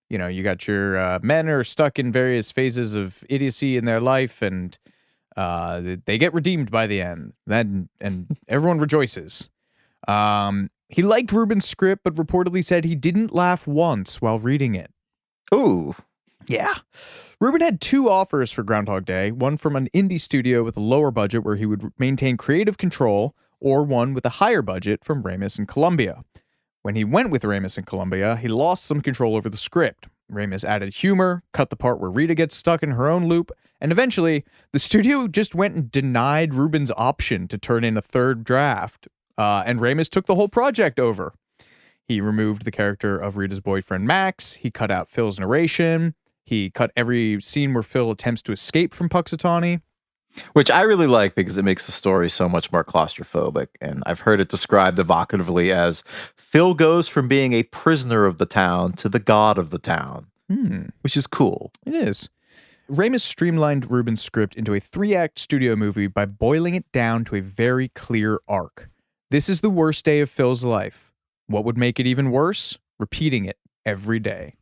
You know, you got your men are stuck in various phases of idiocy in their life, and they get redeemed by the end. And everyone rejoices. He liked Rubin's script, but reportedly said he didn't laugh once while reading it. Ooh. Yeah. Rubin had two offers for Groundhog Day, one from an indie studio with a lower budget where he would maintain creative control, or one with a higher budget from Ramis and Columbia. When he went with Ramis and Columbia, he lost some control over the script. Ramis added humor, cut the part where Rita gets stuck in her own loop, and eventually, the studio just went and denied Rubin's option to turn in a third draft, and Ramis took the whole project over. He removed the character of Rita's boyfriend, Max. He cut out Phil's narration. He cut every scene where Phil attempts to escape from Punxsutawney. Which I really like because it makes the story so much more claustrophobic. And I've heard it described evocatively as Phil goes from being a prisoner of the town to the god of the town, which is cool. It is. Ramis streamlined Rubin's script into a 3-act studio movie by boiling it down to a very clear arc. This is the worst day of Phil's life. What would make it even worse? Repeating it every day.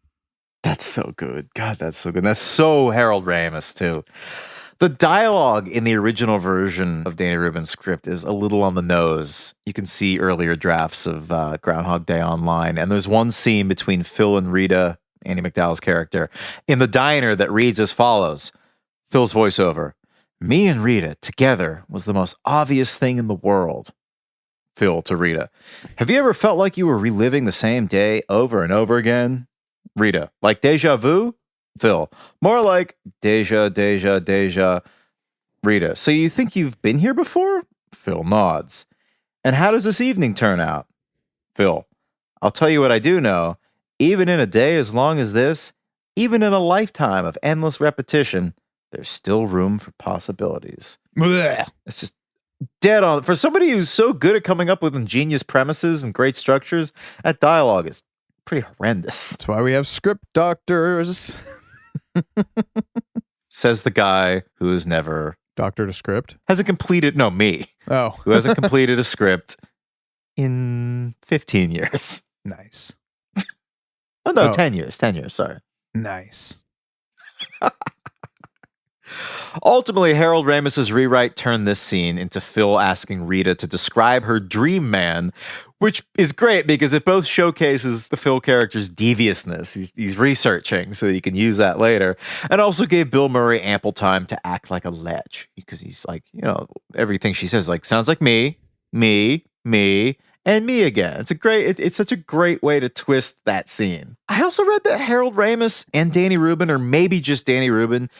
That's so good. God, that's so good. That's so Harold Ramis, too. The dialogue in the original version of Danny Rubin's script is a little on the nose. You can see earlier drafts of Groundhog Day online, and there's one scene between Phil and Rita, Andy McDowell's character, in the diner that reads as follows. Phil's voiceover. Me and Rita together was the most obvious thing in the world. Phil to Rita. Have you ever felt like you were reliving the same day over and over again? Rita. Like deja vu? Phil. More like deja. Rita. So you think you've been here before? Phil nods. And how does this evening turn out? Phil. I'll tell you what I do know. Even in a day as long as this, even in a lifetime of endless repetition, there's still room for possibilities. Blech. It's just dead on. For somebody who's so good at coming up with ingenious premises and great structures, that dialogue is pretty horrendous. That's why we have script doctors. Says the guy who has never Doctor to script? hasn't completed, no, me, Oh. who hasn't completed a script in 15 years. Nice. Oh, no, Oh. 10 years, sorry. Nice. Ultimately, Harold Ramis's rewrite turned this scene into Phil asking Rita to describe her dream man, which is great because it both showcases the Phil character's deviousness. He's researching so that he can use that later, and also gave Bill Murray ample time to act like a ledge because he's like, everything she says like sounds like me, and me again. It's such a great way to twist that scene. I also read that Harold Ramis and Danny Rubin, or maybe just Danny Rubin,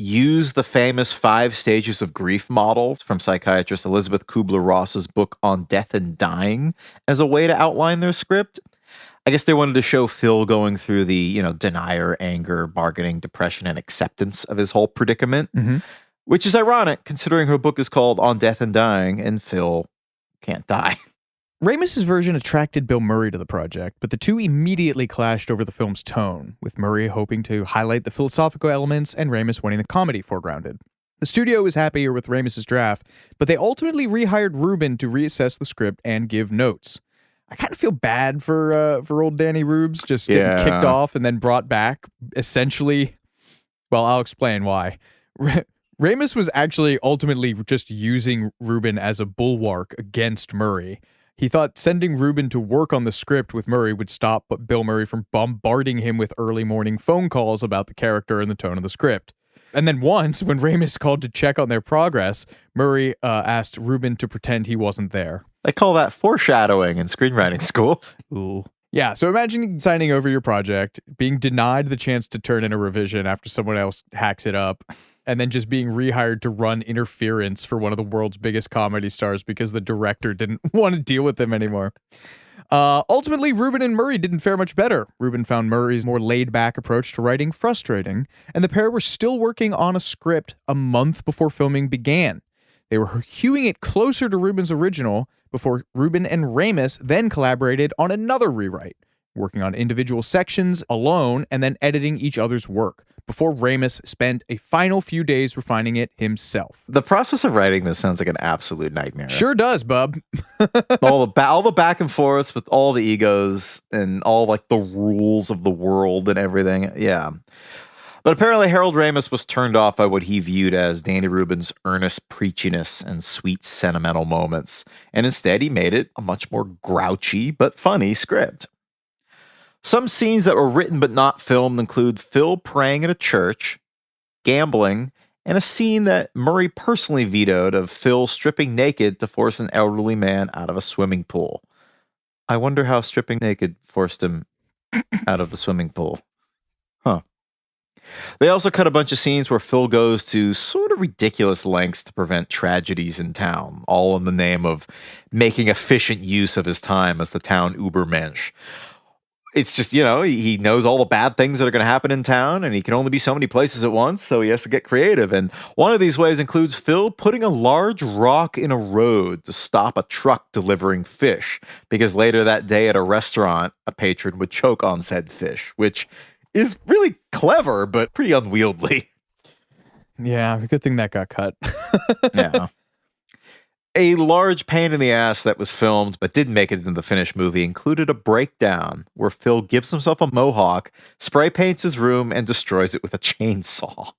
use the famous 5 stages of grief model from psychiatrist Elizabeth Kubler-Ross's book On Death and Dying as a way to outline their script. I guess they wanted to show Phil going through the, denier, anger, bargaining, depression, and acceptance of his whole predicament, which is ironic considering her book is called On Death and Dying and Phil can't die. Ramis's version attracted Bill Murray to the project, but the two immediately clashed over the film's tone, with Murray hoping to highlight the philosophical elements and Ramis wanting the comedy foregrounded. The studio was happier with Ramis's draft, but they ultimately rehired Rubin to reassess the script and give notes. I kind of feel bad for old Danny Rubes just getting kicked off and then brought back, essentially. Well, I'll explain why. Ramis was actually ultimately just using Rubin as a bulwark against Murray. He thought sending Rubin to work on the script with Murray would stop Bill Murray from bombarding him with early morning phone calls about the character and the tone of the script. And then once, when Ramis called to check on their progress, Murray asked Rubin to pretend he wasn't there. They call that foreshadowing in screenwriting school. Ooh. Yeah, so imagine signing over your project, being denied the chance to turn in a revision after someone else hacks it up, and then just being rehired to run interference for one of the world's biggest comedy stars because the director didn't want to deal with him anymore. Ultimately, Rubin and Murray didn't fare much better. Rubin found Murray's more laid-back approach to writing frustrating, and the pair were still working on a script a month before filming began. They were hewing it closer to Rubin's original before Rubin and Ramis then collaborated on another rewrite, working on individual sections alone and then editing each other's work, before Ramis spent a final few days refining it himself. The process of writing this sounds like an absolute nightmare. Sure does, bub. all the back and forths with all the egos and all like the rules of the world and everything. Yeah. But apparently Harold Ramis was turned off by what he viewed as Danny Rubin's earnest preachiness and sweet sentimental moments. And instead he made it a much more grouchy but funny script. Some scenes that were written but not filmed include Phil praying at a church, gambling, and a scene that Murray personally vetoed of Phil stripping naked to force an elderly man out of a swimming pool. I wonder how stripping naked forced him out of the swimming pool. Huh. They also cut a bunch of scenes where Phil goes to sort of ridiculous lengths to prevent tragedies in town, all in the name of making efficient use of his time as the town Ubermensch. It's just, he knows all the bad things that are going to happen in town, and he can only be so many places at once, so he has to get creative. And one of these ways includes Phil putting a large rock in a road to stop a truck delivering fish, because later that day at a restaurant, a patron would choke on said fish, which is really clever, but pretty unwieldy. Yeah, it's a good thing that got cut. Yeah. A large pain in the ass that was filmed but didn't make it into the finished movie included a breakdown where Phil gives himself a mohawk, spray paints his room, and destroys it with a chainsaw.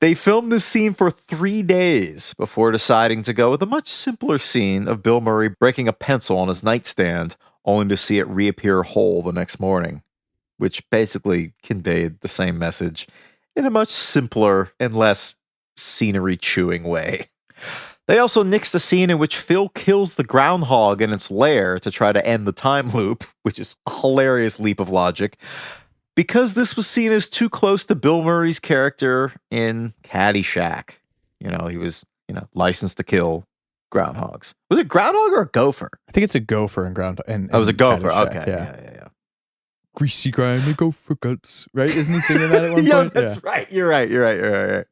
They filmed this scene for 3 days before deciding to go with a much simpler scene of Bill Murray breaking a pencil on his nightstand, only to see it reappear whole the next morning, which basically conveyed the same message in a much simpler and less scenery-chewing way. They also nixed a scene in which Phil kills the groundhog in its lair to try to end the time loop, which is a hilarious leap of logic, because this was seen as too close to Bill Murray's character in Caddyshack. He was, licensed to kill groundhogs. Was it groundhog or a gopher? I think it's a gopher in Groundhog. It was a gopher. Caddyshack, Okay. Yeah. Greasy grimy gopher guts. Right? Isn't he singing that at one point? That's right. You're right.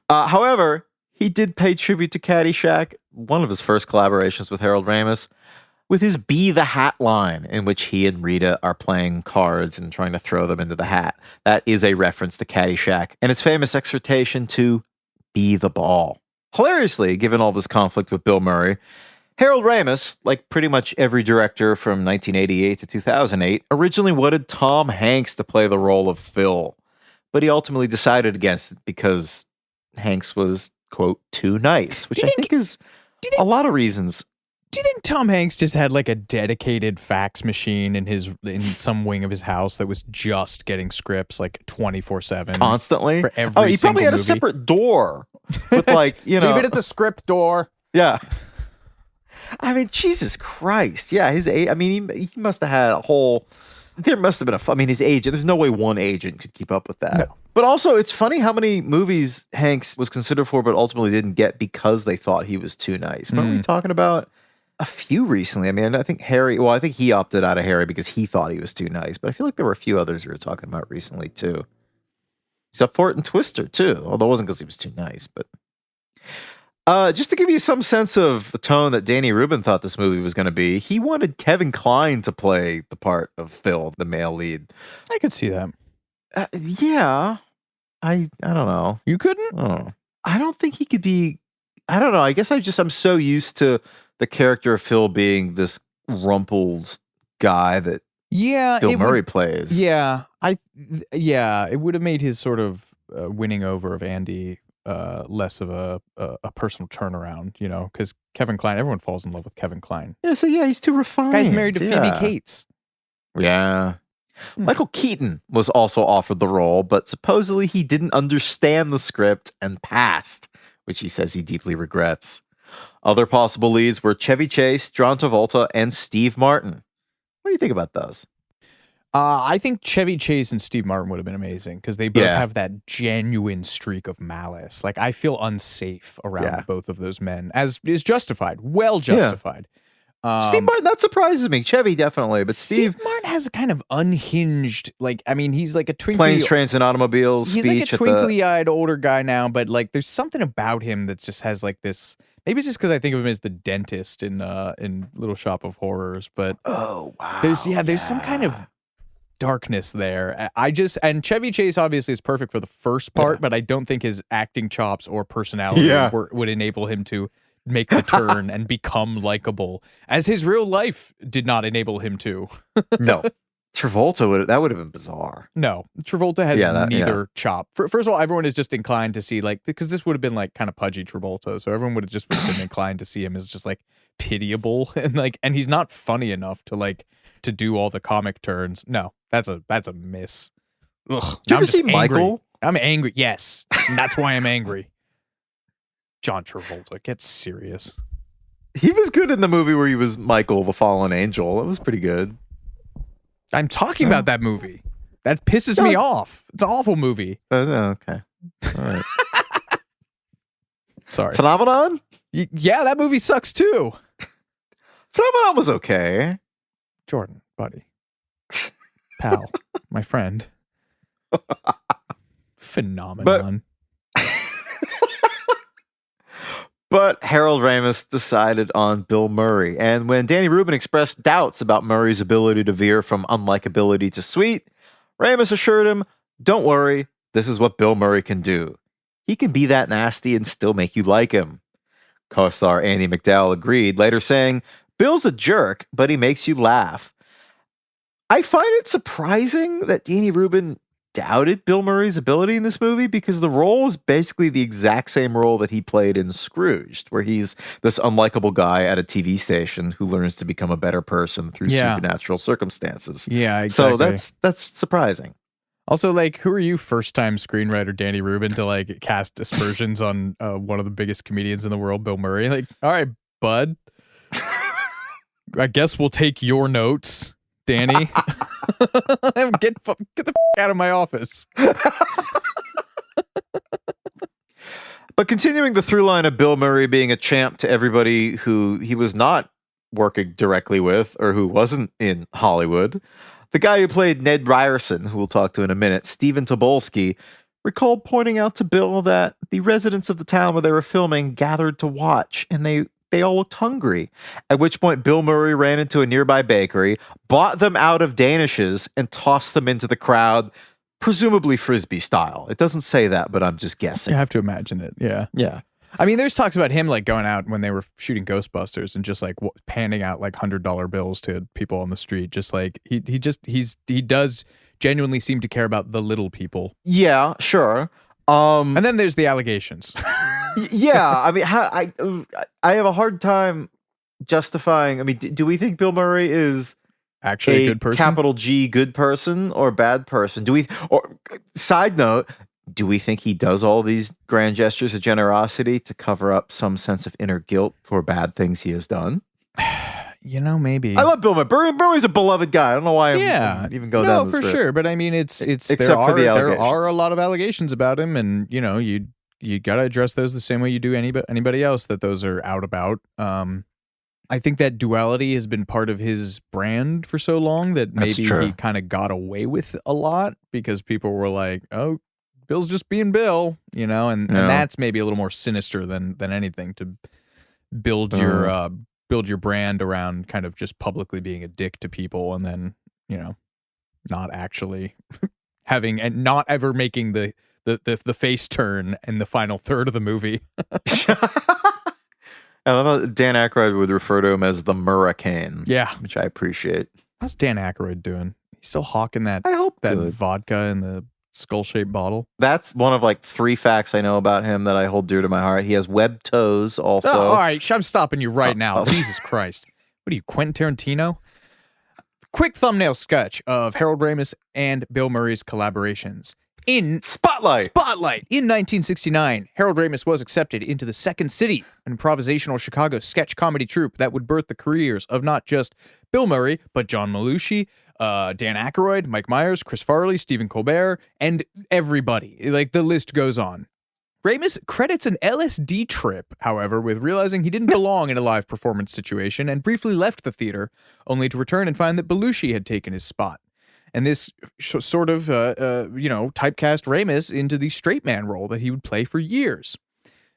However, he did pay tribute to Caddyshack, one of his first collaborations with Harold Ramis, with his Be the Hat line, in which he and Rita are playing cards and trying to throw them into the hat. That is a reference to Caddyshack and its famous exhortation to be the ball. Hilariously, given all this conflict with Bill Murray, Harold Ramis, like pretty much every director from 1988 to 2008, originally wanted Tom Hanks to play the role of Phil, but he ultimately decided against it because Hanks was, quote, too nice, which I think is a lot of reasons. Do you think Tom Hanks just had like a dedicated fax machine in some wing of his house that was just getting scripts like 24/7 constantly for every he probably had movie? a separate door with like, leave it at the script door. Yeah. I mean, Jesus Christ. Yeah, he must have had a whole. There must have been his agent. There's no way one agent could keep up with that. No. But also, it's funny how many movies Hanks was considered for, but ultimately didn't get because they thought he was too nice. Weren't we talking about a few recently? I mean, I think I think he opted out of Harry because he thought he was too nice. But I feel like there were a few others we were talking about recently, too. Except Fort and Twister, too. Although it wasn't because he was too nice, but. Just to give you some sense of the tone that Danny Rubin thought this movie was going to be, he wanted Kevin Kline to play the part of Phil, the male lead. I could see that. Yeah. I don't know. You couldn't? Oh. I don't think he could be. I don't know. I guess I'm so used to the character of Phil being this rumpled guy that Bill Murray plays. Yeah. It would have made his sort of winning over of Andy less of a personal turnaround, because Kevin Kline, everyone falls in love with Kevin Kline. Yeah, so he's too refined. Guy's married to Phoebe Cates. Yeah. Michael Keaton was also offered the role, but supposedly he didn't understand the script and passed, which he says he deeply regrets. Other possible leads were Chevy Chase, John Travolta, and Steve Martin. What do you think about those? I think Chevy Chase and Steve Martin would have been amazing because they both have that genuine streak of malice. Like, I feel unsafe around both of those men, as is justified, well justified. Steve Martin, that surprises me. Chevy, definitely, but Steve Martin has a kind of unhinged, he's like a twinkly... Planes, Trains, and Automobiles He's speech. Like a twinkly-eyed older guy now, but there's something about him that just has this... Maybe it's just because I think of him as the dentist in Little Shop of Horrors, but... Oh, wow. There's some kind of darkness there. And Chevy Chase obviously is perfect for the first part, but I don't think his acting chops or personality would enable him to make the turn and become likable, as his real life did not enable him to. No. Travolta would have been bizarre. No, Travolta has neither chop. First of all, everyone is just inclined to see because this would have been kind of pudgy Travolta, so everyone would have just been inclined to see him as just pitiable and he's not funny enough to do all the comic turns. No, that's a miss. Ugh. Did you ever see Michael? I'm angry. Yes, and that's why I'm angry. John Travolta, get serious. He was good in the movie where he was Michael, the fallen angel. It was pretty good. I'm talking about that movie. That pisses me off. It's an awful movie. Okay. All right. Sorry. Phenomenon? Yeah, that movie sucks too. Phenomenon was okay. Jordan, buddy. Pal. My friend. Phenomenon. But Harold Ramis decided on Bill Murray. And when Danny Rubin expressed doubts about Murray's ability to veer from unlikability to sweet, Ramis assured him, "Don't worry, this is what Bill Murray can do. He can be that nasty and still make you like him." Co-star Andy McDowell agreed, later saying, "Bill's a jerk, but he makes you laugh." I find it surprising that Danny Rubin doubted Bill Murray's ability in this movie, because the role is basically the exact same role that he played in Scrooged, where he's this unlikable guy at a TV station who learns to become a better person through supernatural circumstances. Yeah, exactly. So that's surprising. Also, like, who are you, first-time screenwriter Danny Rubin, to like cast aspersions on one of the biggest comedians in the world, Bill Murray? Like, all right, bud. I guess we'll take your notes, Danny. Get the out of my office. But continuing the through line of Bill Murray being a champ to everybody who he was not working directly with or who wasn't in Hollywood, the guy who played Ned Ryerson, who we'll talk to in a minute, Stephen Tobolsky, recalled pointing out to Bill that the residents of the town where they were filming gathered to watch, and they all looked hungry. At which point, Bill Murray ran into a nearby bakery, bought them out of danishes, and tossed them into the crowd, presumably Frisbee style. It doesn't say that, but I'm just guessing. You have to imagine it. Yeah. Yeah. I mean, there's talks about him like going out when they were shooting Ghostbusters and just like handing out like $100 bills to people on the street. Just like he does genuinely seem to care about the little people. Yeah, sure. And then there's the allegations. Yeah, I mean, I have a hard time justifying. I mean, do we think Bill Murray is actually a good person? Capital G good person or bad person? Or side note, do we think he does all these grand gestures of generosity to cover up some sense of inner guilt for bad things he has done? Maybe. I love Bill Murray. Bill Murray's a beloved guy. I don't know why I'm even going down this road. No, for sure. But I mean, there are a lot of allegations about him, and you got to address those the same way you do anybody else that those are out about. I think that duality has been part of his brand for so long that maybe he kind of got away with a lot because people were like, "Oh, Bill's just being Bill," and that's maybe a little more sinister than anything, to build your brand around kind of just publicly being a dick to people and then not actually having and not ever making the face turn in the final third of the movie. I love how Dan Aykroyd would refer to him as the Murricane. Yeah. Which I appreciate. How's Dan Aykroyd doing? He's still hawking that good. vodka in the skull-shaped bottle. That's one of like 3 facts I know about him that I hold dear to my heart. He has webbed toes also. Oh, all right, I'm stopping you right now. Jesus Christ. What are you, Quentin Tarantino? Quick thumbnail sketch of Harold Ramis and Bill Murray's collaborations. In Spotlight! In 1969, Harold Ramis was accepted into the Second City, an improvisational Chicago sketch comedy troupe that would birth the careers of not just Bill Murray, but John Belushi, Dan Aykroyd, Mike Myers, Chris Farley, Stephen Colbert, and everybody. Like, the list goes on. Ramis credits an LSD trip, however, with realizing he didn't belong in a live performance situation and briefly left the theater, only to return and find that Belushi had taken his spot. And this sort of, typecast Ramis into the straight man role that he would play for years.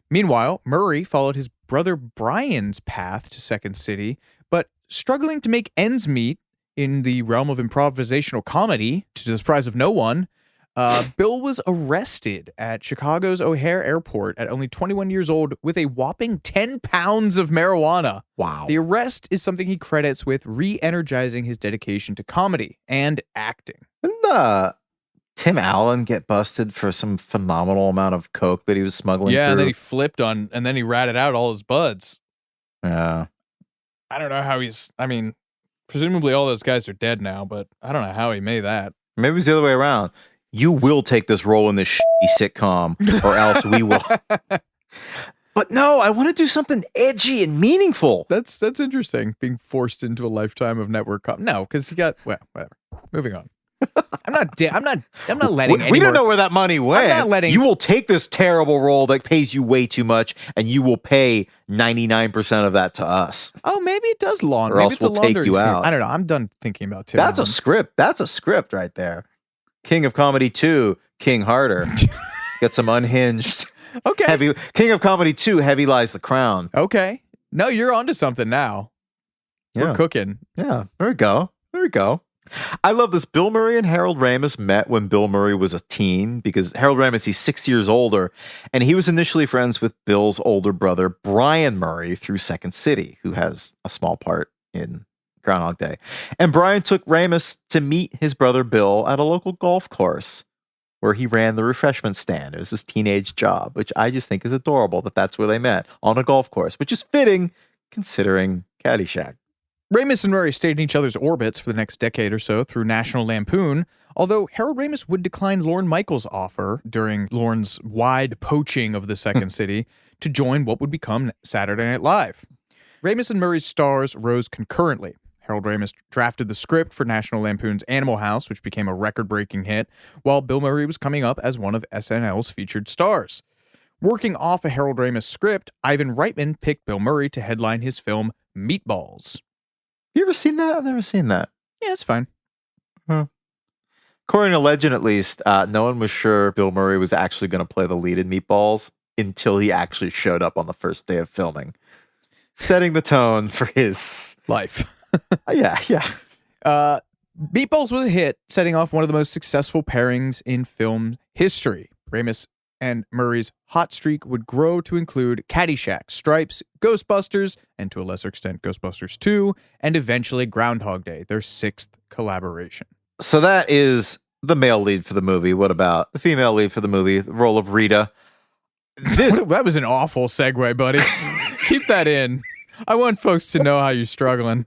Meanwhile, Murray followed his brother Brian's path to Second City, but struggling to make ends meet in the realm of improvisational comedy, to the surprise of no one, Bill was arrested at Chicago's O'Hare Airport at only 21 years old with a whopping 10 pounds of marijuana. Wow. The arrest is something he credits with re-energizing his dedication to comedy and acting. Didn't Tim Allen get busted for some phenomenal amount of coke that he was smuggling through? And then he flipped and then he ratted out all his buds. Yeah. I don't know how presumably all those guys are dead now, but I don't know how he made that. Maybe it's the other way around. You will take this role in this shitty sitcom, or else we will. But no, I want to do something edgy and meaningful. That's interesting. Being forced into a lifetime of network no, because he got whatever. Moving on. I'm not letting. We don't know where that money went. I'm not letting. You will take this terrible role that pays you way too much, and you will pay 99% of that to us. Oh, maybe it does launder. Or maybe else it's we'll take you out. I don't know. I'm done thinking about Tim. That's a script. That's a script right there. King of Comedy 2, King Harder. Get some unhinged. Okay. King of Comedy 2, Heavy Lies the Crown. Okay. No, you're onto something now. Yeah. We're cooking. Yeah. There we go. I love this. Bill Murray and Harold Ramis met when Bill Murray was a teen because Harold Ramis, he's 6 years older, and he was initially friends with Bill's older brother, Brian Murray, through Second City, who has a small part in Groundhog Day. And Brian took Ramis to meet his brother Bill at a local golf course where he ran the refreshment stand. It was his teenage job, which I just think is adorable that that's where they met, on a golf course, which is fitting considering Caddyshack. Ramis and Murray stayed in each other's orbits for the next decade or so through National Lampoon, although Harold Ramis would decline Lorne Michaels' offer during Lorne's wide poaching of the Second City to join what would become Saturday Night Live. Ramis and Murray's stars rose concurrently. Harold Ramis drafted the script for National Lampoon's Animal House, which became a record-breaking hit, while Bill Murray was coming up as one of SNL's featured stars. Working off a Harold Ramis script, Ivan Reitman picked Bill Murray to headline his film Meatballs. You ever seen that? I've never seen that. Yeah, it's fine. According to legend, at least, no one was sure Bill Murray was actually going to play the lead in Meatballs until he actually showed up on the first day of filming, setting the tone for his life. Yeah. Meatballs was a hit, setting off one of the most successful pairings in film history. Ramis and Murray's hot streak would grow to include Caddyshack, Stripes, Ghostbusters, and to a lesser extent Ghostbusters 2, and eventually Groundhog Day, their sixth collaboration. So that is the male lead for the movie. What about the female lead for the movie, the role of Rita? That was an awful segue, buddy. Keep that in. I want folks to know how you're struggling.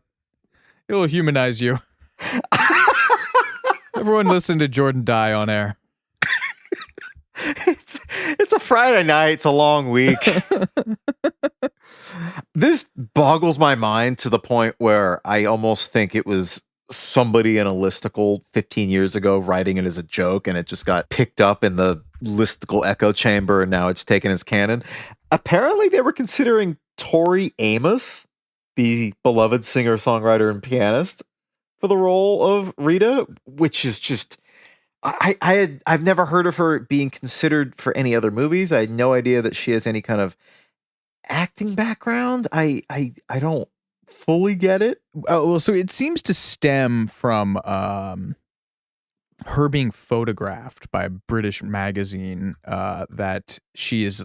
It'll humanize you. Everyone listen to Jordan die on air. It's a Friday night. It's a long week. This boggles my mind to the point where I almost think it was somebody in a listicle 15 years ago writing it as a joke, and it just got picked up in the listicle echo chamber, and now it's taken as canon. Apparently, they were considering Tori Amos, the beloved singer, songwriter, and pianist, for the role of Rita, which is just... I've never heard of her being considered for any other movies. I had no idea that she has any kind of acting background. I don't fully get it. Oh, well, so it seems to stem from her being photographed by a British magazine that she is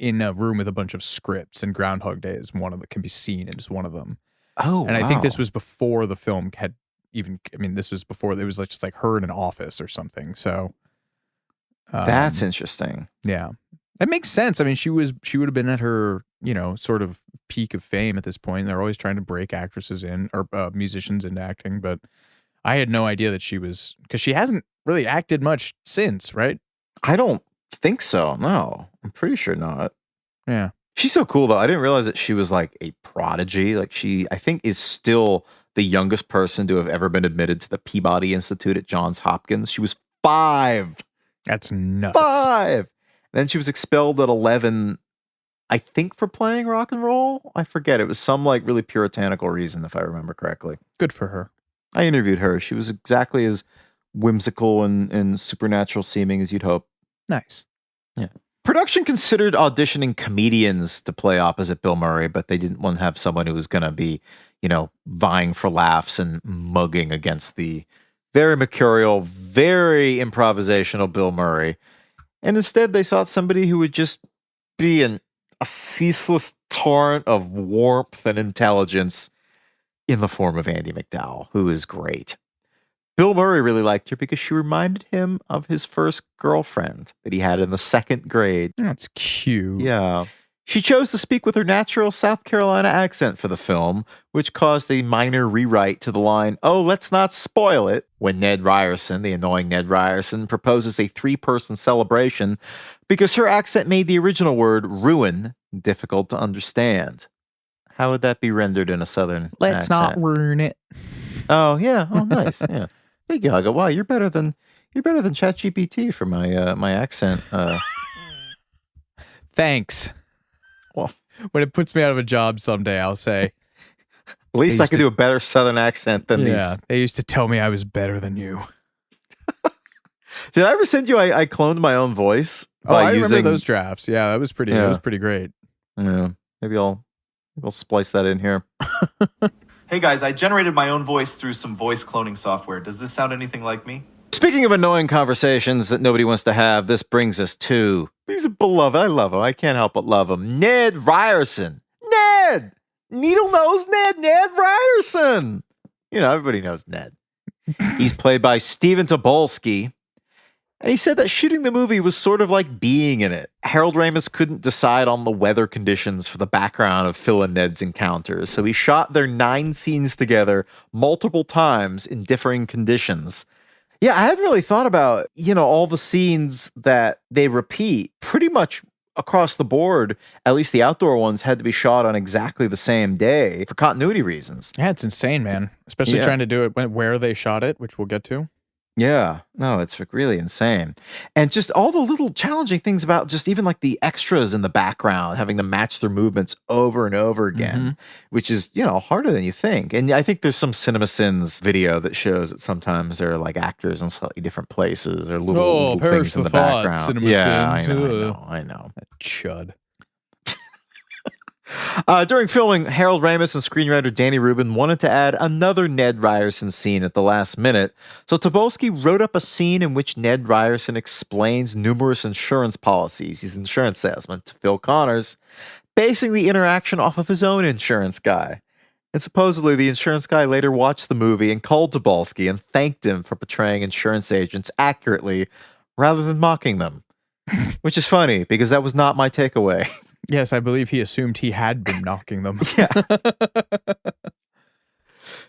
in a room with a bunch of scripts, and Groundhog Day is one of them, can be seen as one of them. Oh, and I think this was before the film had even, I mean, this was before, it was like just like her in an office or something. So that's interesting. Yeah, that makes sense. I mean, she would have been at her, sort of peak of fame at this point. They're always trying to break actresses in or musicians into acting, but I had no idea that she was, because she hasn't really acted much since, right? I don't think so. No, I'm pretty sure not. Yeah. She's so cool though. I didn't realize that she was like a prodigy. Like she, I think, is still the youngest person to have ever been admitted to the Peabody Institute at Johns Hopkins. She was 5. That's nuts. 5. Then she was expelled at 11, I think, for playing rock and roll. I forget. It was some like really puritanical reason, if I remember correctly. Good for her. I interviewed her. She was exactly as whimsical and supernatural seeming as you'd hope. Nice. Yeah. Production considered auditioning comedians to play opposite Bill Murray, but they didn't want to have someone who was going to be, vying for laughs and mugging against the very mercurial, very improvisational Bill Murray. And instead, they sought somebody who would just be a ceaseless torrent of warmth and intelligence in the form of Andie MacDowell, who is great. Bill Murray really liked her because she reminded him of his first girlfriend that he had in the 2nd grade. That's cute. Yeah. She chose to speak with her natural South Carolina accent for the film, which caused a minor rewrite to the line, "Oh, let's not spoil it," when Ned Ryerson, the annoying Ned Ryerson, proposes a 3-person celebration because her accent made the original word ruin difficult to understand. How would that be rendered in a Southern Let's accent? not ruin it. Oh, yeah. Oh, nice. Yeah. Hey, Gaga. Wow, you're better than ChatGPT for my accent. Thanks. Well, when it puts me out of a job someday, I'll say, at least I could do a better Southern accent than these. Yeah, they used to tell me I was better than you. Did I ever send you? I cloned my own voice I remember those drafts. Yeah, that was pretty. Yeah. That was pretty great. Yeah, maybe I'll splice that in here. Hey guys, I generated my own voice through some voice cloning software. Does this sound anything like me? Speaking of annoying conversations that nobody wants to have, this brings us to, he's a beloved, I love him, I can't help but love him, Ned Ryerson. Ned! Needle Nose Ned Ryerson! You know, everybody knows Ned. He's played by Stephen Tobolsky. And he said that shooting the movie was sort of like being in it. Harold Ramis couldn't decide on the weather conditions for the background of Phil and Ned's encounters, so he shot their 9 scenes together multiple times in differing conditions. Yeah, I hadn't really thought about, all the scenes that they repeat pretty much across the board. At least the outdoor ones had to be shot on exactly the same day for continuity reasons. Yeah, it's insane, man. Especially trying to do it where they shot it, which we'll get to. Yeah, no, it's really insane. And just all the little challenging things about just even like the extras in the background, having to match their movements over and over again, which is, harder than you think. And I think there's some CinemaSins video that shows that sometimes there are like actors in slightly different places or little things in the background. Yeah, I know. That chud. During filming, Harold Ramis and screenwriter Danny Rubin wanted to add another Ned Ryerson scene at the last minute, so Tobolsky wrote up a scene in which Ned Ryerson explains numerous insurance policies, he's an insurance salesman, to Phil Connors, basing the interaction off of his own insurance guy. And supposedly the insurance guy later watched the movie and called Tobolsky and thanked him for portraying insurance agents accurately rather than mocking them. Which is funny, because that was not my takeaway. Yes, I believe he assumed he had been knocking them. Yeah.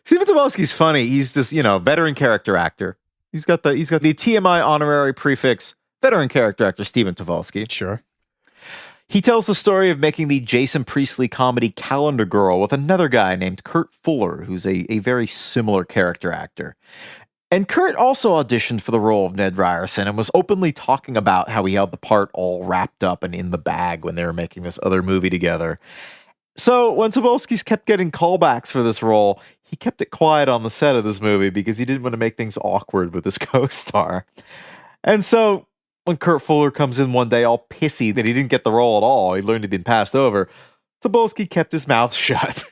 Stephen Tobolsky's funny. He's this, veteran character actor. He's got the TMI honorary prefix, veteran character actor Stephen Tobolsky. Sure. He tells the story of making the Jason Priestley comedy Calendar Girl with another guy named Kurt Fuller, who's a very similar character actor. And Kurt also auditioned for the role of Ned Ryerson and was openly talking about how he had the part all wrapped up and in the bag when they were making this other movie together. So when Tobolsky kept getting callbacks for this role, he kept it quiet on the set of this movie because he didn't want to make things awkward with his co-star. And so when Kurt Fuller comes in one day all pissy that he didn't get the role at all, he learned he'd been passed over, Tobolsky kept his mouth shut.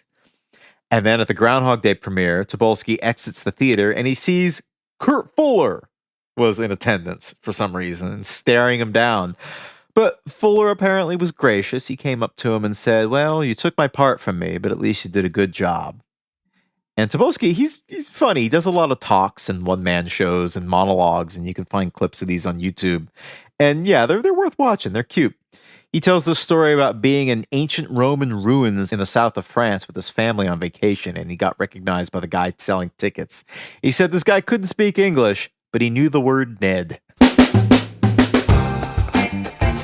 And then at the Groundhog Day premiere, Tobolsky exits the theater and he sees Kurt Fuller was in attendance for some reason and staring him down. But Fuller apparently was gracious. He came up to him and said, "Well, you took my part from me, but at least you did a good job." And Tobolsky, he's funny. He does a lot of talks and one-man shows and monologues, and you can find clips of these on YouTube. And yeah, they're worth watching. They're cute. He tells this story about being in ancient Roman ruins in the south of France with his family on vacation, and he got recognized by the guy selling tickets. He said this guy couldn't speak English, but he knew the word Ned.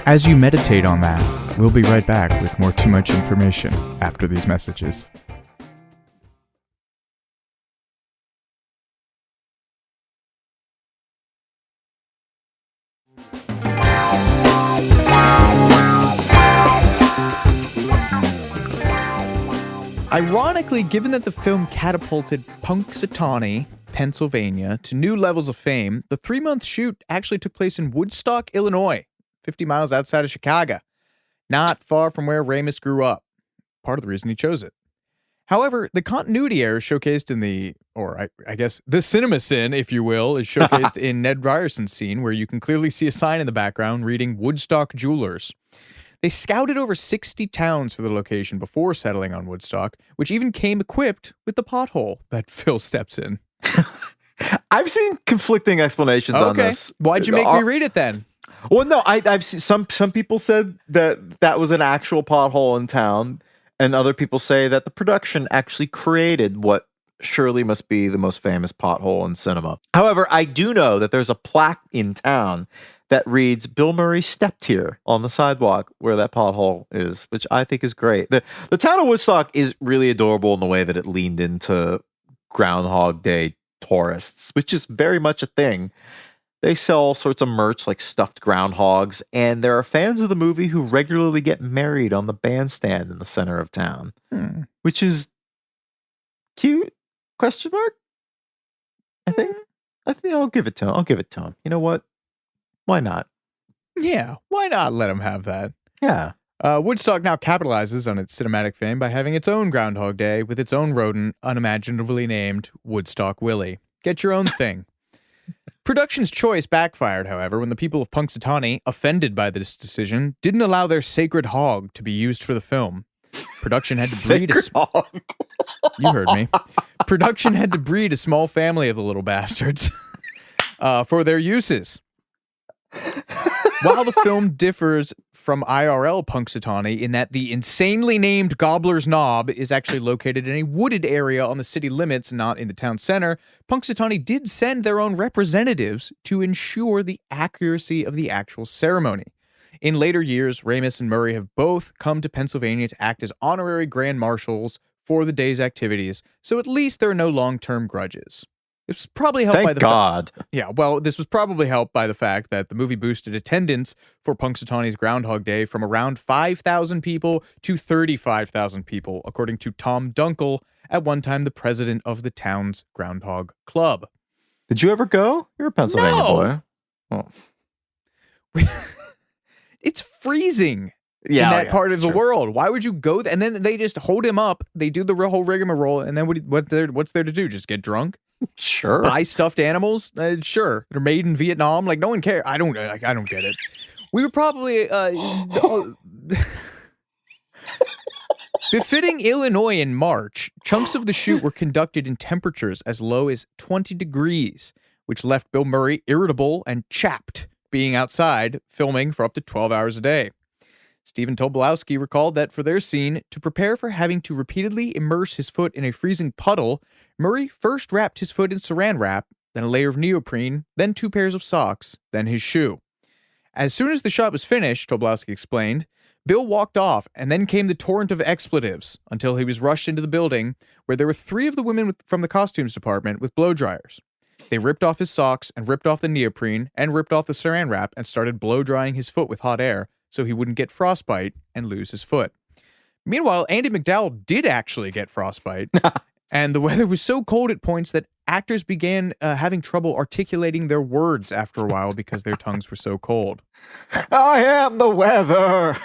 As you meditate on that, we'll be right back with more Too Much Information after these messages. Ironically, given that the film catapulted Punxsutawney, Pennsylvania, to new levels of fame, the 3-month shoot actually took place in Woodstock, Illinois, 50 miles outside of Chicago, not far from where Ramis grew up. Part of the reason he chose it. However, the continuity error showcased in the CinemaSin, if you will, is showcased in Ned Ryerson's scene, where you can clearly see a sign in the background reading Woodstock Jewelers. They scouted over 60 towns for the location before settling on Woodstock, which even came equipped with the pothole that Phil steps in. I've seen conflicting explanations on this. Why'd you make me read it then? Well, no, I've seen some people said that was an actual pothole in town, and other people say that the production actually created what surely must be the most famous pothole in cinema. However, I do know that there's a plaque in town that reads Bill Murray stepped here on the sidewalk where that pothole is, which I think is great. The town of Woodstock is really adorable in the way that it leaned into Groundhog Day tourists, which is very much a thing. They sell all sorts of merch like stuffed groundhogs, and there are fans of the movie who regularly get married on the bandstand in the center of town, which is cute? Question mark? I think I'll give it to him. You know what? Why not? Yeah, why not let him have that? Yeah. Woodstock now capitalizes on its cinematic fame by having its own Groundhog Day with its own rodent, unimaginably named Woodstock Willie. Get your own thing. Production's choice backfired, however, when the people of Punxsutawney, offended by this decision, didn't allow their sacred hog to be used for the film. Production had to breed You heard me. Production had to breed a small family of the little bastards for their uses. While the film differs from IRL Punxsutawney in that the insanely named Gobbler's Knob is actually located in a wooded area on the city limits, not in the town center, Punxsutawney did send their own representatives to ensure the accuracy of the actual ceremony. In later years, Ramis and Murray have both come to Pennsylvania to act as honorary grand marshals for the day's activities, so at least there are no long-term grudges. This was probably helped by the God. This was probably helped by the fact that the movie boosted attendance for Punxsutawney's Groundhog Day from around 5,000 people to 35,000 people, according to Tom Dunkel, at one time the president of the town's Groundhog Club. Did you ever go? You're a Pennsylvania boy. Oh. It's freezing in that part of the world. Why would you go there? And then they just hold him up. They do the whole rigmarole, and then what's there to do? Just get drunk? Sure. Buy stuffed animals? Sure. They're made in Vietnam. Like, no one cares. I don't get it. We were probably befitting Illinois in March, chunks of the shoot were conducted in temperatures as low as 20 degrees, which left Bill Murray irritable and chapped, being outside filming for up to 12 hours a day. Stephen Tobolowsky recalled that for their scene, to prepare for having to repeatedly immerse his foot in a freezing puddle, Murray first wrapped his foot in saran wrap, then a layer of neoprene, then 2 pairs of socks, then his shoe. As soon as the shot was finished, Tobolowsky explained, Bill walked off, and then came the torrent of expletives until he was rushed into the building, where there were 3 of the women from the costumes department with blow dryers. They ripped off his socks and ripped off the neoprene and ripped off the saran wrap and started blow drying his foot with hot air so he wouldn't get frostbite and lose his foot. Meanwhile, Andy McDowell did actually get frostbite, and the weather was so cold at points that actors began having trouble articulating their words after a while because their tongues were so cold. I am the weather.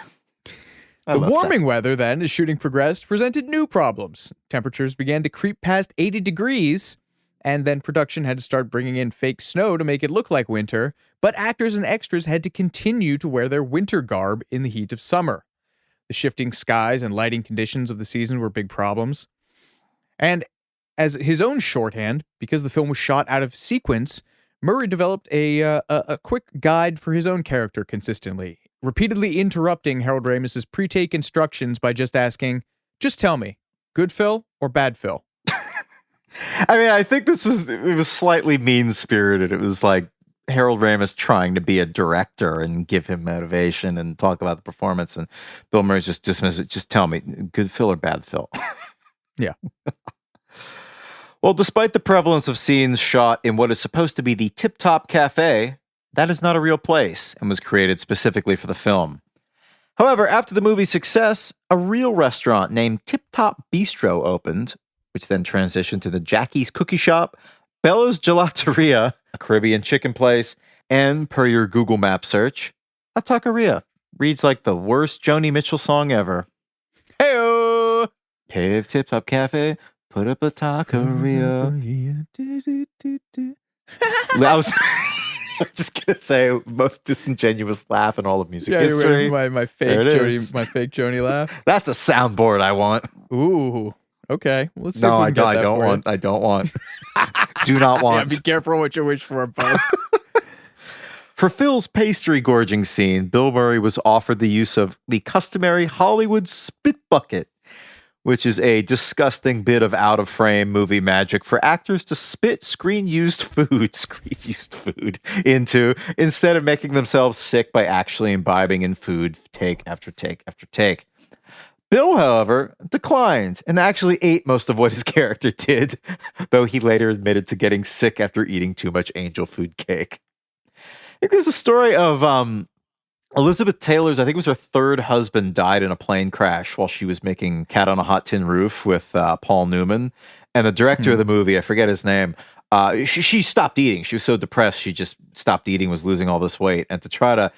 The warming weather, then, as shooting progressed, presented new problems. Temperatures began to creep past 80 degrees, and then production had to start bringing in fake snow to make it look like winter, but actors and extras had to continue to wear their winter garb in the heat of summer. The shifting skies and lighting conditions of the season were big problems. And as his own shorthand, because the film was shot out of sequence, Murray developed a quick guide for his own character consistently, repeatedly interrupting Harold Ramis's pre-take instructions by just asking, "Just tell me, good Phil or bad Phil?" I mean, I think it was slightly mean-spirited. It was like Harold Ramis trying to be a director and give him motivation and talk about the performance, and Bill Murray just dismissed it. Just tell me, good Phil or bad Phil? Yeah. Well, despite the prevalence of scenes shot in what is supposed to be the Tip Top Cafe, that is not a real place and was created specifically for the film. However, after the movie's success, a real restaurant named Tip Top Bistro opened, which then transitioned to the Jackie's Cookie Shop, Bella's Gelateria, a Caribbean chicken place, and, per your Google Map search, a taqueria. Reads like the worst Joni Mitchell song ever. Hey-o! Hey, Tip Top Cafe, put up a taqueria. I was just gonna say most disingenuous laugh in all of music history. My fake Joni laugh. That's a soundboard I want. Ooh. Okay. Let's see. No, I don't want. I don't want. Do not want. Yeah, be careful what you wish for, bud. For Phil's pastry gorging scene, Bill Murray was offered the use of the customary Hollywood spit bucket, which is a disgusting bit of out-of-frame movie magic for actors to spit screen-used food into instead of making themselves sick by actually imbibing in food take after take after take. Bill, however, declined and actually ate most of what his character did, though he later admitted to getting sick after eating too much angel food cake. I think there's a story of Elizabeth Taylor's, I think it was her third husband, died in a plane crash while she was making Cat on a Hot Tin Roof with Paul Newman. And the director of the movie, I forget his name, she stopped eating. She was so depressed, she just stopped eating, was losing all this weight. And to try to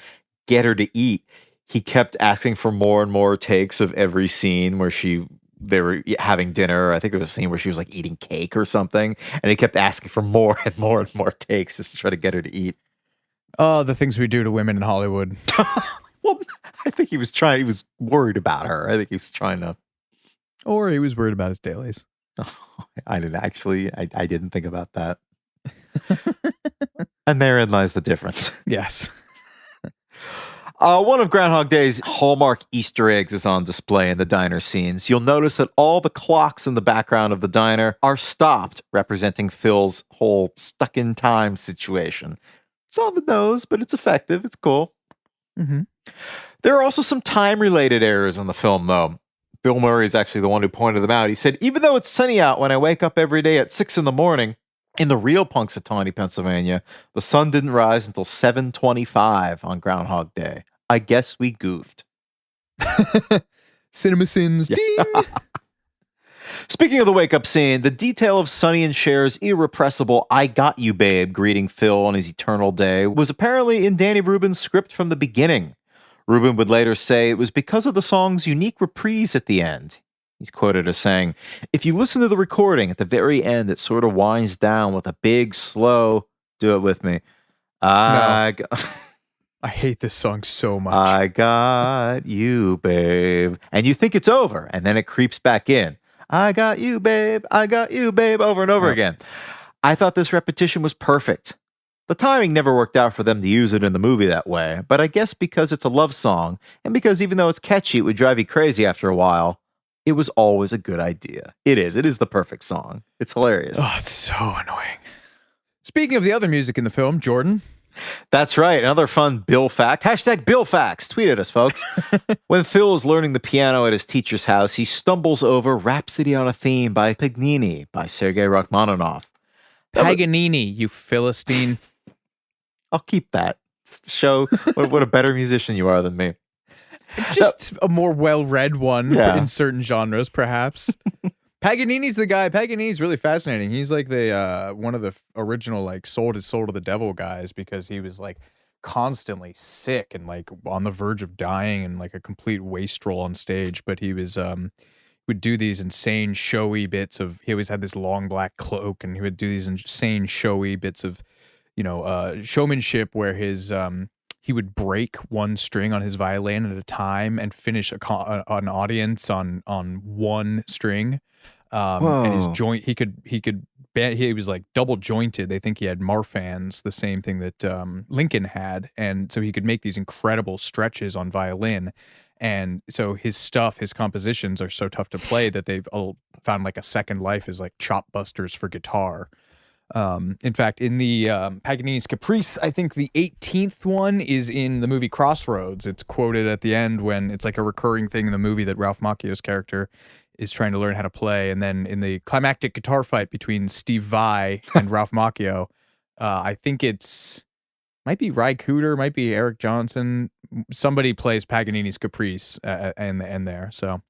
get her to eat, he kept asking for more and more takes of every scene where they were having dinner. I think there was a scene where she was like eating cake or something, and he kept asking for more and more and more takes just to try to get her to eat. Oh, the things we do to women in Hollywood. Well, I think he was worried about her. I think he was trying to. Or he was worried about his dailies. I didn't think about that. And therein lies the difference. Yes. One of Groundhog Day's hallmark Easter eggs is on display in the diner scenes. You'll notice that all the clocks in the background of the diner are stopped, representing Phil's whole stuck-in-time situation. It's on the nose, but it's effective. It's cool. Mm-hmm. There are also some time-related errors in the film, though. Bill Murray is actually the one who pointed them out. He said, even though it's sunny out when I wake up every day at 6 a.m, in the real Punxsutawney, Pennsylvania, the sun didn't rise until 7:25 on Groundhog Day. I guess we goofed. Cinema sins. Yeah. Ding! Speaking of the wake-up scene, the detail of Sonny and Cher's irrepressible "I got you, babe" greeting Phil on his eternal day was apparently in Danny Rubin's script from the beginning. Rubin would later say it was because of the song's unique reprise at the end. He's quoted as saying, if you listen to the recording at the very end, it sort of winds down with a big, slow, do it with me. I hate this song so much. I got you, babe. And you think it's over, and then it creeps back in. I got you, babe. I got you, babe, over and over again. I thought this repetition was perfect. The timing never worked out for them to use it in the movie that way, but I guess because it's a love song, and because even though it's catchy, it would drive you crazy after a while, it was always a good idea. It is. It is the perfect song. It's hilarious. Oh, it's so annoying. Speaking of the other music in the film, Jordan. That's right. Another fun Bill fact. Hashtag Bill Facts. Tweet at us, folks. When Phil is learning the piano at his teacher's house, he stumbles over Rhapsody on a Theme by Paganini by Sergei Rachmaninoff. Paganini, you Philistine. I'll keep that. Just to show what a better musician you are than me. Just a more well-read one Yeah. in certain genres, perhaps. Paganini's the guy. Paganini's really fascinating. He's like the one of the original like sold his soul to the devil guys because he was like constantly sick and like on the verge of dying and like a complete wastrel on stage. But he was would do these insane showy bits of. He always had this long black cloak and he would do these insane showy bits of, showmanship where his he would break one string on his violin at a time and finish an audience on one string. And his joint, he was like double jointed. They think he had Marfan's, the same thing that Lincoln had. And so he could make these incredible stretches on violin. And so his compositions are so tough to play that they've all found like a second life as like chop busters for guitar. In fact, in the Paganini's Caprice, I think the 18th one is in the movie Crossroads. It's quoted at the end when it's like a recurring thing in the movie that Ralph Macchio's character is trying to learn how to play. And then in the climactic guitar fight between Steve Vai and Ralph Macchio, I think might be Ry Cooder, might be Eric Johnson. Somebody plays Paganini's Caprice in the end there. So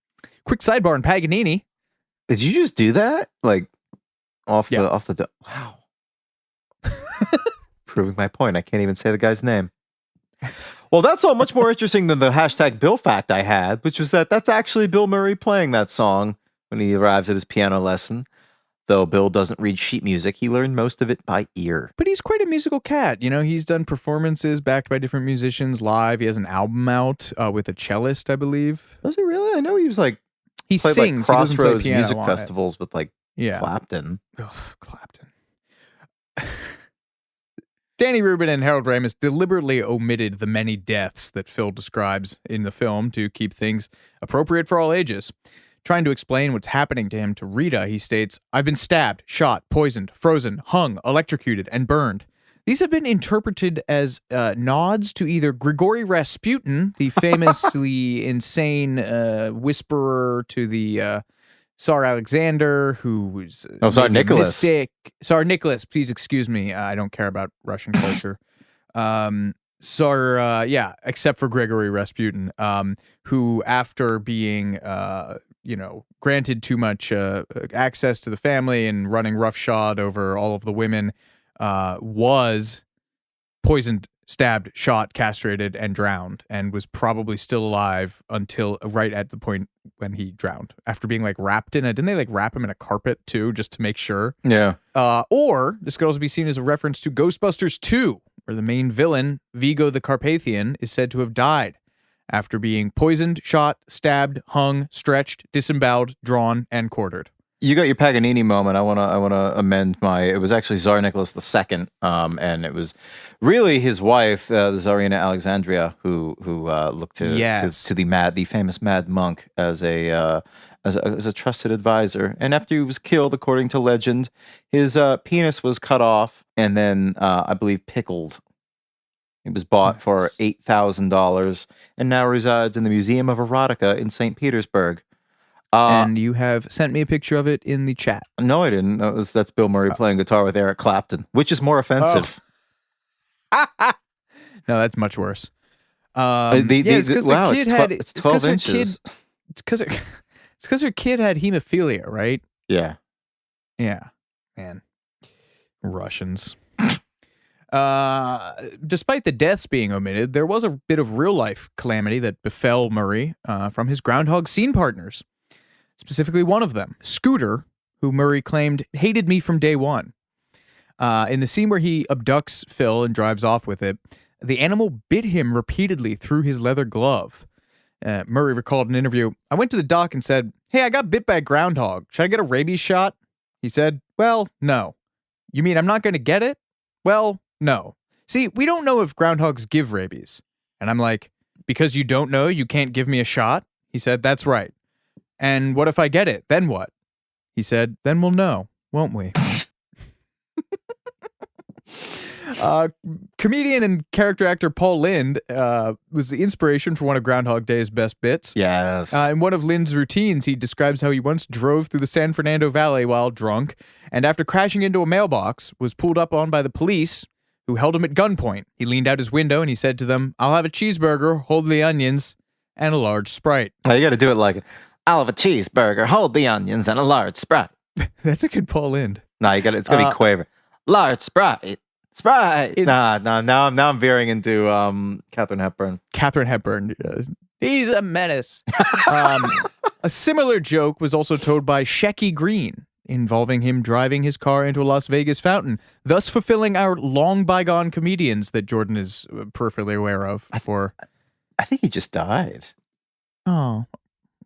quick sidebar on Paganini. Did you just do that? Like off the wow. Proving my point. I can't even say the guy's name. Well, that's all much more interesting than the hashtag Bill fact I had, which was that's actually Bill Murray playing that song when he arrives at his piano lesson. Though Bill doesn't read sheet music, he learned most of it by ear. But he's quite a musical cat. He's done performances backed by different musicians live. He has an album out with a cellist, I believe. Was he really? I know he was like he played sings. like He doesn't play Crossroads piano music on festivals with like Yeah. Clapton. Ugh, Clapton. Danny Rubin and Harold Ramis deliberately omitted the many deaths that Phil describes in the film to keep things appropriate for all ages. Trying to explain what's happening to him to Rita, he states, "I've been stabbed, shot, poisoned, frozen, hung, electrocuted, and burned. These have been interpreted as nods to either Grigory Rasputin, the famously insane whisperer to the Tsar Alexander, who was Tsar Nicholas. mystic. Tsar Nicholas, please excuse me. I don't care about Russian culture. Except for Grigory Rasputin, who after being, granted too much access to the family and running roughshod over all of the women, was poisoned stabbed, shot, castrated, and drowned, and was probably still alive until right at the point when he drowned, after being like wrapped in it. Didn't they like wrap him in a carpet too, just to make sure? Yeah. Or this could also be seen as a reference to Ghostbusters 2, where the main villain, Vigo the Carpathian, is said to have died after being poisoned, shot, stabbed, hung, stretched, disemboweled, drawn, and quartered. You got your Paganini moment. I wanna amend my. It was actually Tsar Nicholas II, and it was really his wife, the Tsarina Alexandria, who looked to the famous mad monk as a trusted advisor. And after he was killed, according to legend, his penis was cut off and then I believe pickled. It was bought for $8,000 and now resides in the Museum of Erotica in St. Petersburg. And you have sent me a picture of it in the chat. No, I didn't. That's Bill Murray playing guitar with Eric Clapton, which is more offensive. No, that's much worse. It's because the kid had. It's 12 inches. It's because her kid had hemophilia, right? Yeah. Yeah, man. Russians. Despite the deaths being omitted, there was a bit of real life calamity that befell Murray from his Groundhog scene partners. Specifically one of them, Scooter, who Murray claimed hated me from day one. In the scene where he abducts Phil and drives off with it, the animal bit him repeatedly through his leather glove. Murray recalled in an interview, I went to the doc and said, hey, I got bit by a groundhog. Should I get a rabies shot? He said, well, no. You mean I'm not going to get it? Well, no. See, we don't know if groundhogs give rabies. And I'm like, because you don't know, you can't give me a shot? He said, that's right. And what if I get it? Then what? He said, then we'll know, won't we? Comedian and character actor Paul Lynde was the inspiration for one of Groundhog Day's best bits. Yes. In one of Lynde's routines, he describes how he once drove through the San Fernando Valley while drunk, and after crashing into a mailbox, was pulled up on by the police, who held him at gunpoint. He leaned out his window and he said to them, I'll have a cheeseburger, hold the onions, and a large Sprite. Oh, you got to do it like, I'll have a cheeseburger, hold the onions, and a large Sprite. That's a good Paul Lynde. No, it's got to be quaver. Large Sprite. Sprite. Now I'm veering into Katharine Hepburn. Katharine Hepburn. He's a menace. A similar joke was also told by Shecky Green, involving him driving his car into a Las Vegas fountain, thus fulfilling our long bygone comedians that Jordan is peripherally aware of. I think he just died. Oh,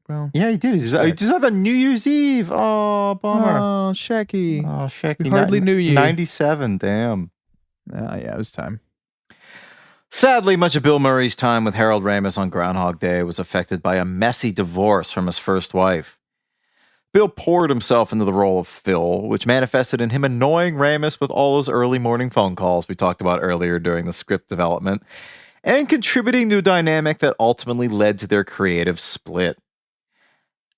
well. Yeah, he did. He just had a New Year's Eve. Oh, bummer. Oh, Shecky. Oh, Shecky. We hardly knew you. 97, damn. Yeah, it was time. Sadly, much of Bill Murray's time with Harold Ramis on Groundhog Day was affected by a messy divorce from his first wife. Bill poured himself into the role of Phil, which manifested in him annoying Ramis with all those early morning phone calls we talked about earlier during the script development, and contributing to a dynamic that ultimately led to their creative split.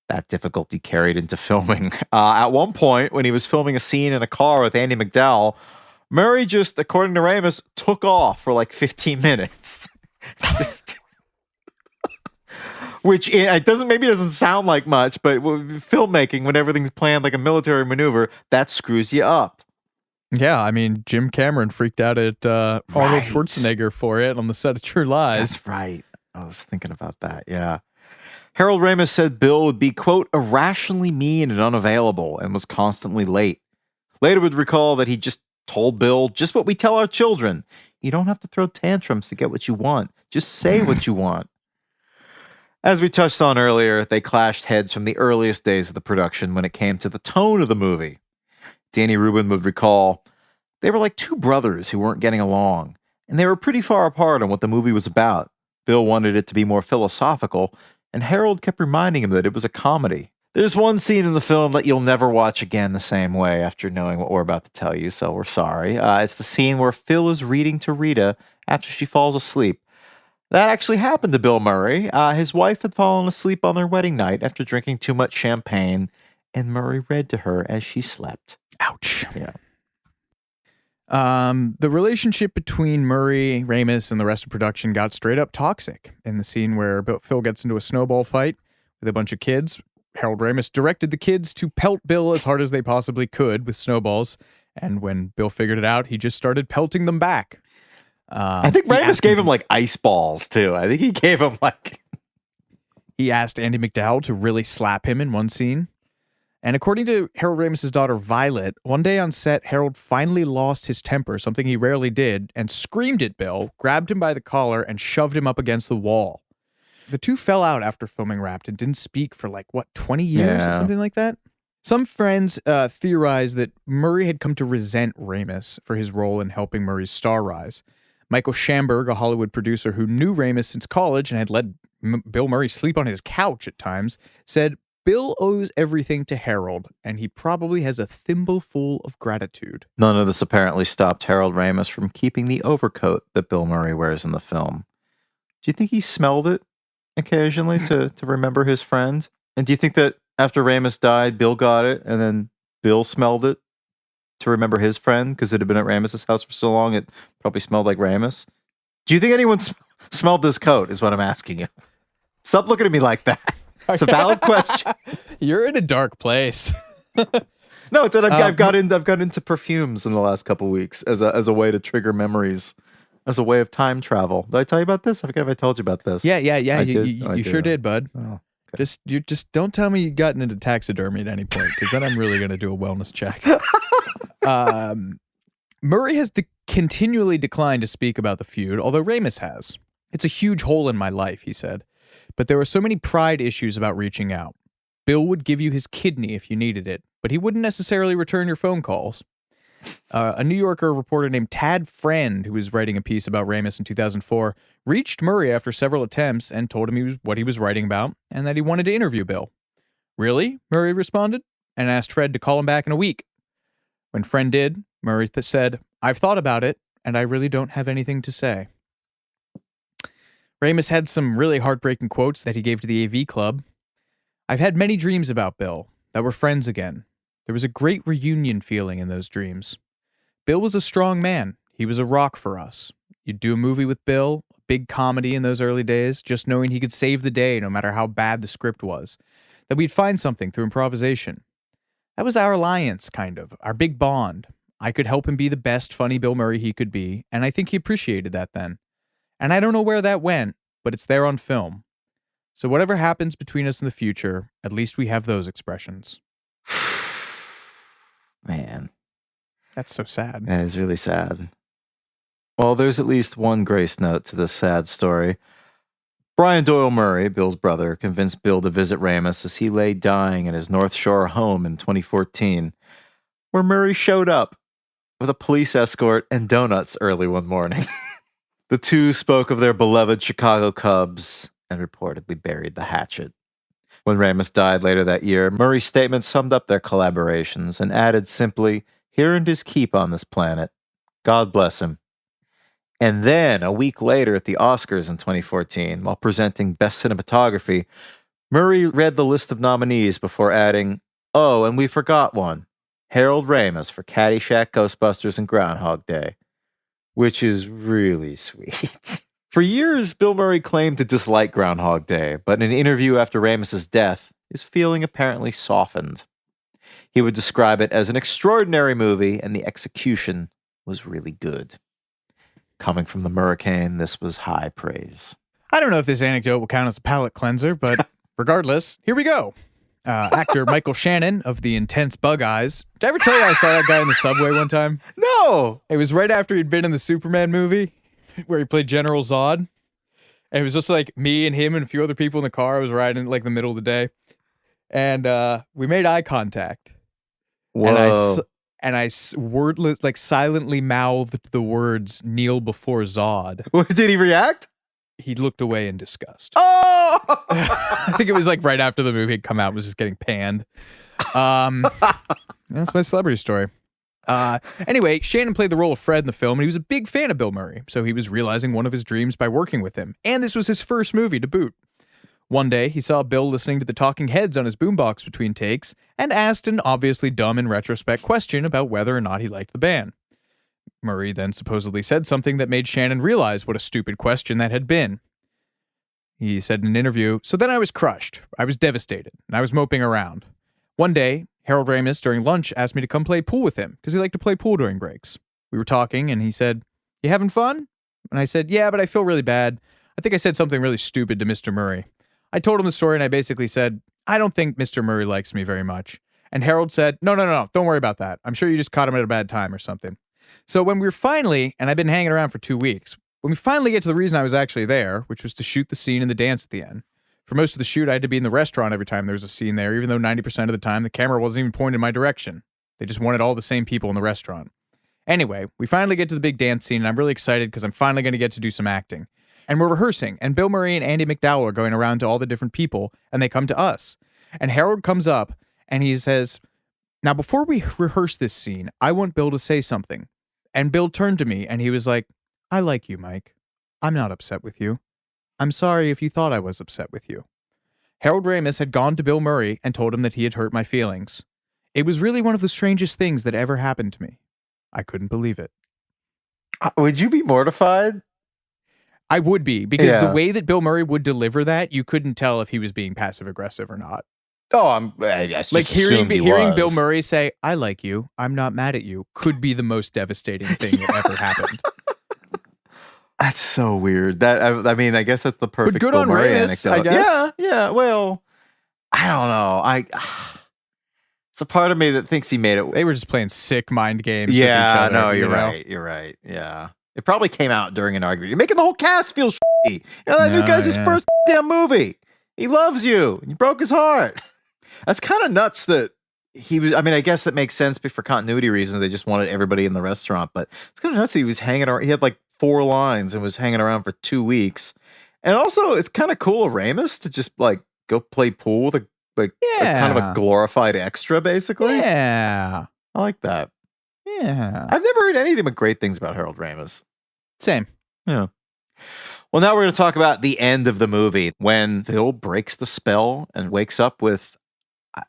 That difficulty carried into filming. At one point, when he was filming a scene in a car with Andie MacDowell, Murray just, according to Ramis, took off for like 15 minutes. Which doesn't sound like much, but filmmaking, when everything's planned like a military maneuver, that screws you up. Yeah, I mean, Jim Cameron freaked out at Arnold Schwarzenegger for it on the set of True Lies. That's right. I was thinking about that, yeah. Harold Ramis said Bill would be, quote, irrationally mean and unavailable and was constantly late. Later would recall that he just told Bill just what we tell our children. You don't have to throw tantrums to get what you want. Just say what you want. As we touched on earlier, they clashed heads from the earliest days of the production when it came to the tone of the movie. Danny Rubin would recall, they were like two brothers who weren't getting along, and they were pretty far apart on what the movie was about. Bill wanted it to be more philosophical, and Harold kept reminding him that it was a comedy. There's one scene in the film that you'll never watch again the same way after knowing what we're about to tell you, so we're sorry. It's the scene where Phil is reading to Rita after she falls asleep. That actually happened to Bill Murray. His wife had fallen asleep on their wedding night after drinking too much champagne, and Murray read to her as she slept. Ouch. Yeah. The relationship between Murray, Ramis, and the rest of production got straight up toxic. In the scene where Phil gets into a snowball fight with a bunch of kids, Harold Ramis directed the kids to pelt Bill as hard as they possibly could with snowballs, and when Bill figured it out, he just started pelting them back. I think Ramis gave him like ice balls too. I think he gave him like. He asked Andy McDowell to really slap him in one scene. And according to Harold Ramis's daughter Violet, one day on set, Harold finally lost his temper, something he rarely did, and screamed at Bill, grabbed him by the collar, and shoved him up against the wall. The two fell out after filming Wrapped and didn't speak for 20 years or something like that? Some friends theorize that Murray had come to resent Ramis for his role in helping Murray's star rise. Michael Schamberg, a Hollywood producer who knew Ramis since college and had let Bill Murray sleep on his couch at times, said, Bill owes everything to Harold, and he probably has a thimbleful of gratitude. None of this apparently stopped Harold Ramis from keeping the overcoat that Bill Murray wears in the film. Do you think he smelled it occasionally to remember his friend? And do you think that after Ramis died, Bill got it, and then Bill smelled it to remember his friend because it had been at Ramis's house for so long it probably smelled like Ramis? Do you think anyone smelled this coat is what I'm asking you. Stop looking at me like that. It's a valid question. You're in a dark place. No, it's that I've got into perfumes in the last couple weeks as a way to trigger memories, as a way of time travel. Did I tell you about this? I forget if I told you about this. Yeah. You sure did, bud. Oh, okay. Just don't tell me you gotten into taxidermy at any point, because then I'm really going to do a wellness check. Murray has continually declined to speak about the feud, although Ramis has. It's a huge hole in my life, he said. But there were so many pride issues about reaching out. Bill would give you his kidney if you needed it, but he wouldn't necessarily return your phone calls. A New Yorker reporter named Tad Friend, who was writing a piece about Ramis in 2004, reached Murray after several attempts and told him what he was writing about and that he wanted to interview Bill. Really? Murray responded, and asked Fred to call him back in a week. When Friend did, Murray said, I've thought about it, and I really don't have anything to say. Ramis had some really heartbreaking quotes that he gave to the AV Club. I've had many dreams about Bill, that we're friends again. There was a great reunion feeling in those dreams. Bill was a strong man. He was a rock for us. You'd do a movie with Bill, a big comedy in those early days, just knowing he could save the day no matter how bad the script was. That we'd find something through improvisation. That was our alliance, kind of, our big bond. I could help him be the best funny Bill Murray he could be, and I think he appreciated that then. And I don't know where that went, but it's there on film. So whatever happens between us in the future, at least we have those expressions. Man. That's so sad. That is really sad. Well, there's at least one grace note to this sad story. Brian Doyle Murray, Bill's brother, convinced Bill to visit Ramis as he lay dying in his North Shore home in 2014, where Murray showed up with a police escort and donuts early one morning. The two spoke of their beloved Chicago Cubs and reportedly buried the hatchet. When Ramis died later that year, Murray's statement summed up their collaborations and added simply, he earned his keep on this planet. God bless him. And then, a week later at the Oscars in 2014, while presenting Best Cinematography, Murray read the list of nominees before adding, oh, and we forgot one, Harold Ramis for Caddyshack, Ghostbusters, and Groundhog Day, which is really sweet. For years, Bill Murray claimed to dislike Groundhog Day, but in an interview after Ramis's death, his feeling apparently softened. He would describe it as an extraordinary movie, and the execution was really good. Coming from the Murricane, this was high praise. I don't know if this anecdote will count as a palate cleanser, but regardless, here we go. Actor Michael Shannon of the intense Bug Eyes. Did I ever tell you I saw that guy in the subway one time? No! It was right after he'd been in the Superman movie where he played General Zod. And it was just like me and him and a few other people in the car. I was riding like the middle of the day. And we made eye contact. Whoa. And I wordless, like silently mouthed the words, kneel before Zod. Did he react? He looked away in disgust. Oh! I think it was like right after the movie had come out, was just getting panned. That's my celebrity story. Anyway, Shannon played the role of Fred in the film, and he was a big fan of Bill Murray, so he was realizing one of his dreams by working with him. And this was his first movie to boot. One day, he saw Bill listening to the Talking Heads on his boombox between takes and asked an obviously dumb in retrospect question about whether or not he liked the band. Murray then supposedly said something that made Shannon realize what a stupid question that had been. He said in an interview, so then I was crushed. I was devastated, and I was moping around. One day, Harold Ramis during lunch asked me to come play pool with him because he liked to play pool during breaks. We were talking, and he said, you having fun? And I said, yeah, but I feel really bad. I think I said something really stupid to Mr. Murray. I told him the story and I basically said, I don't think Mr. Murray likes me very much. And Harold said, no, don't worry about that. I'm sure you just caught him at a bad time or something. So when we were finally, and I've been hanging around for 2 weeks, when we finally get to the reason I was actually there, which was to shoot the scene in the dance at the end. For most of the shoot, I had to be in the restaurant every time there was a scene there, even though 90% of the time the camera wasn't even pointed in my direction. They just wanted all the same people in the restaurant. Anyway, we finally get to the big dance scene, and I'm really excited because I'm finally going to get to do some acting. And we're rehearsing, and Bill Murray and Andy McDowell are going around to all the different people, and they come to us. And Harold comes up, and he says, now before we rehearse this scene, I want Bill to say something. And Bill turned to me, and he was like, I like you, Mike. I'm not upset with you. I'm sorry if you thought I was upset with you. Harold Ramis had gone to Bill Murray and told him that he had hurt my feelings. It was really one of the strangest things that ever happened to me. I couldn't believe it. Would you be mortified? I would be, because the way that Bill Murray would deliver that, you couldn't tell if he was being passive aggressive or not. Oh, I just like hearing was. Bill Murray say, I like you, I'm not mad at you, could be the most devastating thing that ever happened. That's so weird. That I mean, I guess that's the perfect. But good Bill on Murray Ramis, anecdote. I guess. Yeah. Well, I don't know. It's a part of me that thinks he made it. They were just playing sick mind games. with each other, no, you you're know? right. You're right. Yeah, it probably came out during an argument. You're making the whole cast feel shitty. You know, that new guy's his first damn movie. He loves you. You broke his heart. That's kind of nuts that he was. I mean, I guess that makes sense, but for continuity reasons, they just wanted everybody in the restaurant. But it's kind of nuts that he was hanging around. He had like 4 lines and was hanging around for 2 weeks. And also, it's kind of cool of Ramis to just like go play pool with a kind of a glorified extra, basically. Yeah, I like that. Yeah, I've never heard anything but great things about Harold Ramis. Same. Yeah. Well, now we're going to talk about the end of the movie when Phil breaks the spell and wakes up with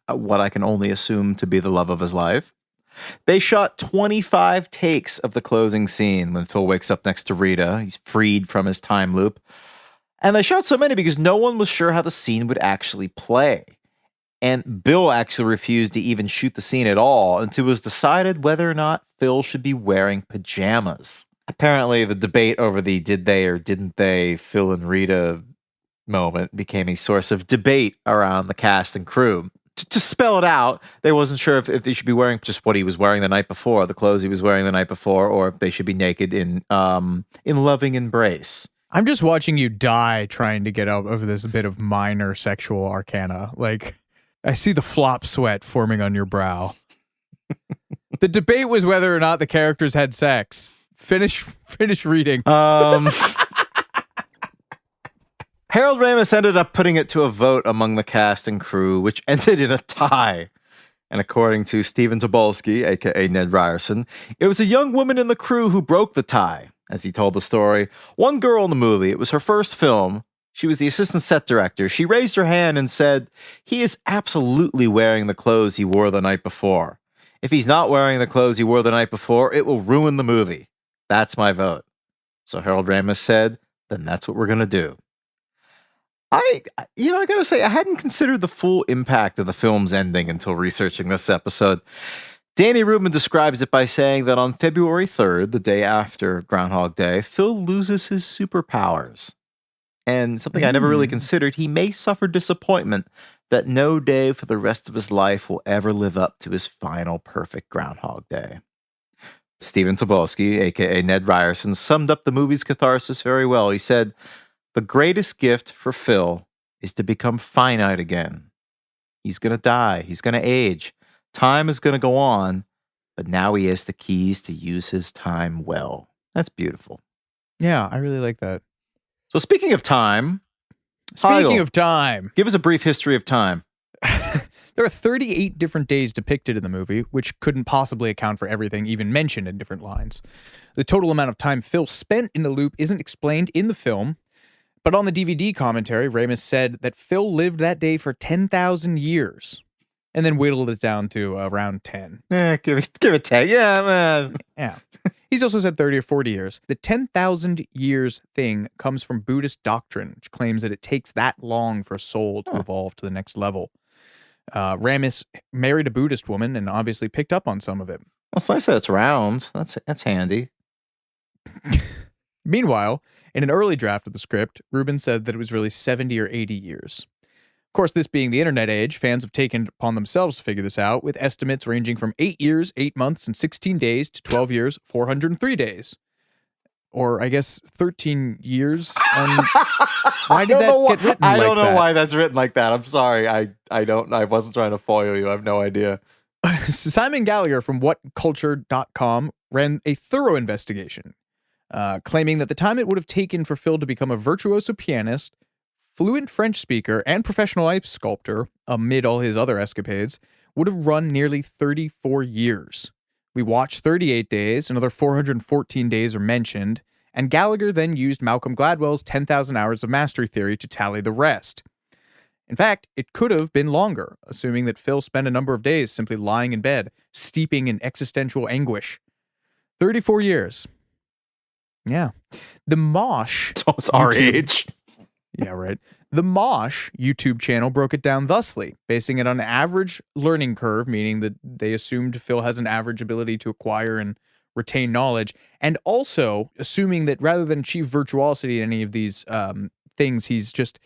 what I can only assume to be the love of his life. They shot 25 takes of the closing scene when Phil wakes up next to Rita. He's freed from his time loop. And they shot so many because no one was sure how the scene would actually play. And Bill actually refused to even shoot the scene at all until it was decided whether or not Phil should be wearing pajamas. Apparently, the debate over the did they or didn't they Phil and Rita moment became a source of debate around the cast and crew. To spell it out, they wasn't sure if they should be wearing just what he was wearing the night before, the clothes he was wearing the night before, or if they should be naked in loving embrace. I'm just watching you die trying to get out of this bit of minor sexual arcana. Like, I see the flop sweat forming on your brow. The debate was whether or not the characters had sex. Finish reading. Harold Ramis ended up putting it to a vote among the cast and crew, which ended in a tie. And according to Stephen Tobolsky, a.k.a. Ned Ryerson, it was a young woman in the crew who broke the tie. As he told the story, one girl in the movie, it was her first film. She was the assistant set director. She raised her hand and said, he is absolutely wearing the clothes he wore the night before. If he's not wearing the clothes he wore the night before, it will ruin the movie. That's my vote. So Harold Ramis said, then that's what we're going to do. I gotta say, I hadn't considered the full impact of the film's ending until researching this episode. Danny Rubin describes it by saying that on February 3rd, the day after Groundhog Day, Phil loses his superpowers. And something I never really considered, he may suffer disappointment that no day for the rest of his life will ever live up to his final perfect Groundhog Day. Stephen Tobolsky, a.k.a. Ned Ryerson, summed up the movie's catharsis very well. He said, the greatest gift for Phil is to become finite again. He's going to die. He's going to age. Time is going to go on, but now he has the keys to use his time well. That's beautiful. Yeah, I really like that. So speaking of time, Speaking Heigl, of time, give us a brief history of time. there are 38 different days depicted in the movie, which couldn't possibly account for everything even mentioned in different lines. The total amount of time Phil spent in the loop isn't explained in the film, but on the DVD commentary, Ramis said that Phil lived that day for 10,000 years, and then whittled it down to around 10. Give it 10. Yeah, man. Yeah. He's also said 30 or 40 years. The 10,000 years thing comes from Buddhist doctrine, which claims that it takes that long for a soul to evolve to the next level. Ramis married a Buddhist woman and obviously picked up on some of it. Well, it's nice that it's round. That's handy. Meanwhile, in an early draft of the script, Rubin said that it was really 70 or 80 years. Of course, this being the internet age, fans have taken it upon themselves to figure this out, with estimates ranging from 8 years, 8 months, and 16 days to 12 years, 403 days. Or I guess 13 years. Why did that get written like that? I don't know why that's written like that. I'm sorry. I wasn't trying to foil you. I have no idea. Simon Gallagher from whatculture.com ran a thorough investigation, claiming that the time it would have taken for Phil to become a virtuoso pianist, fluent French speaker, and professional ice sculptor, amid all his other escapades, would have run nearly 34 years. We watched 38 days, another 414 days are mentioned, and Gallagher then used Malcolm Gladwell's 10,000 hours of mastery theory to tally the rest. In fact, it could have been longer, assuming that Phil spent a number of days simply lying in bed, steeping in existential anguish. 34 years. Yeah. The Mosh... So it's our age. Yeah, right. The Mosh YouTube channel broke it down thusly, basing it on an average learning curve, meaning that they assumed Phil has an average ability to acquire and retain knowledge, and also assuming that rather than achieve virtuosity in any of these things, he's just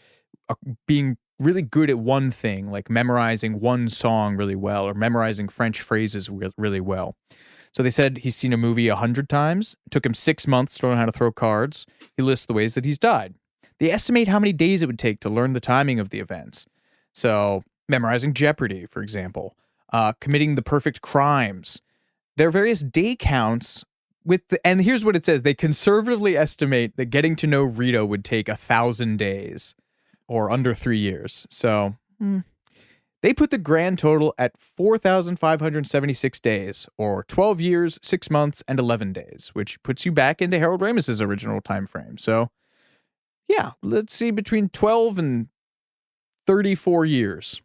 being really good at one thing, like memorizing one song really well or memorizing French phrases really well. So they said he's seen a movie 100 times. It took him 6 months to learn how to throw cards. He lists the ways that he's died. They estimate how many days it would take to learn the timing of the events. So, memorizing Jeopardy, for example, committing the perfect crimes. There are various day counts and here's what it says. They conservatively estimate that getting to know Rita would take 1,000 days or under 3 years. So, they put the grand total at 4,576 days, or 12 years, 6 months, and 11 days, which puts you back into Harold Ramis's original time frame. So, yeah, let's see, between 12 and 34 years.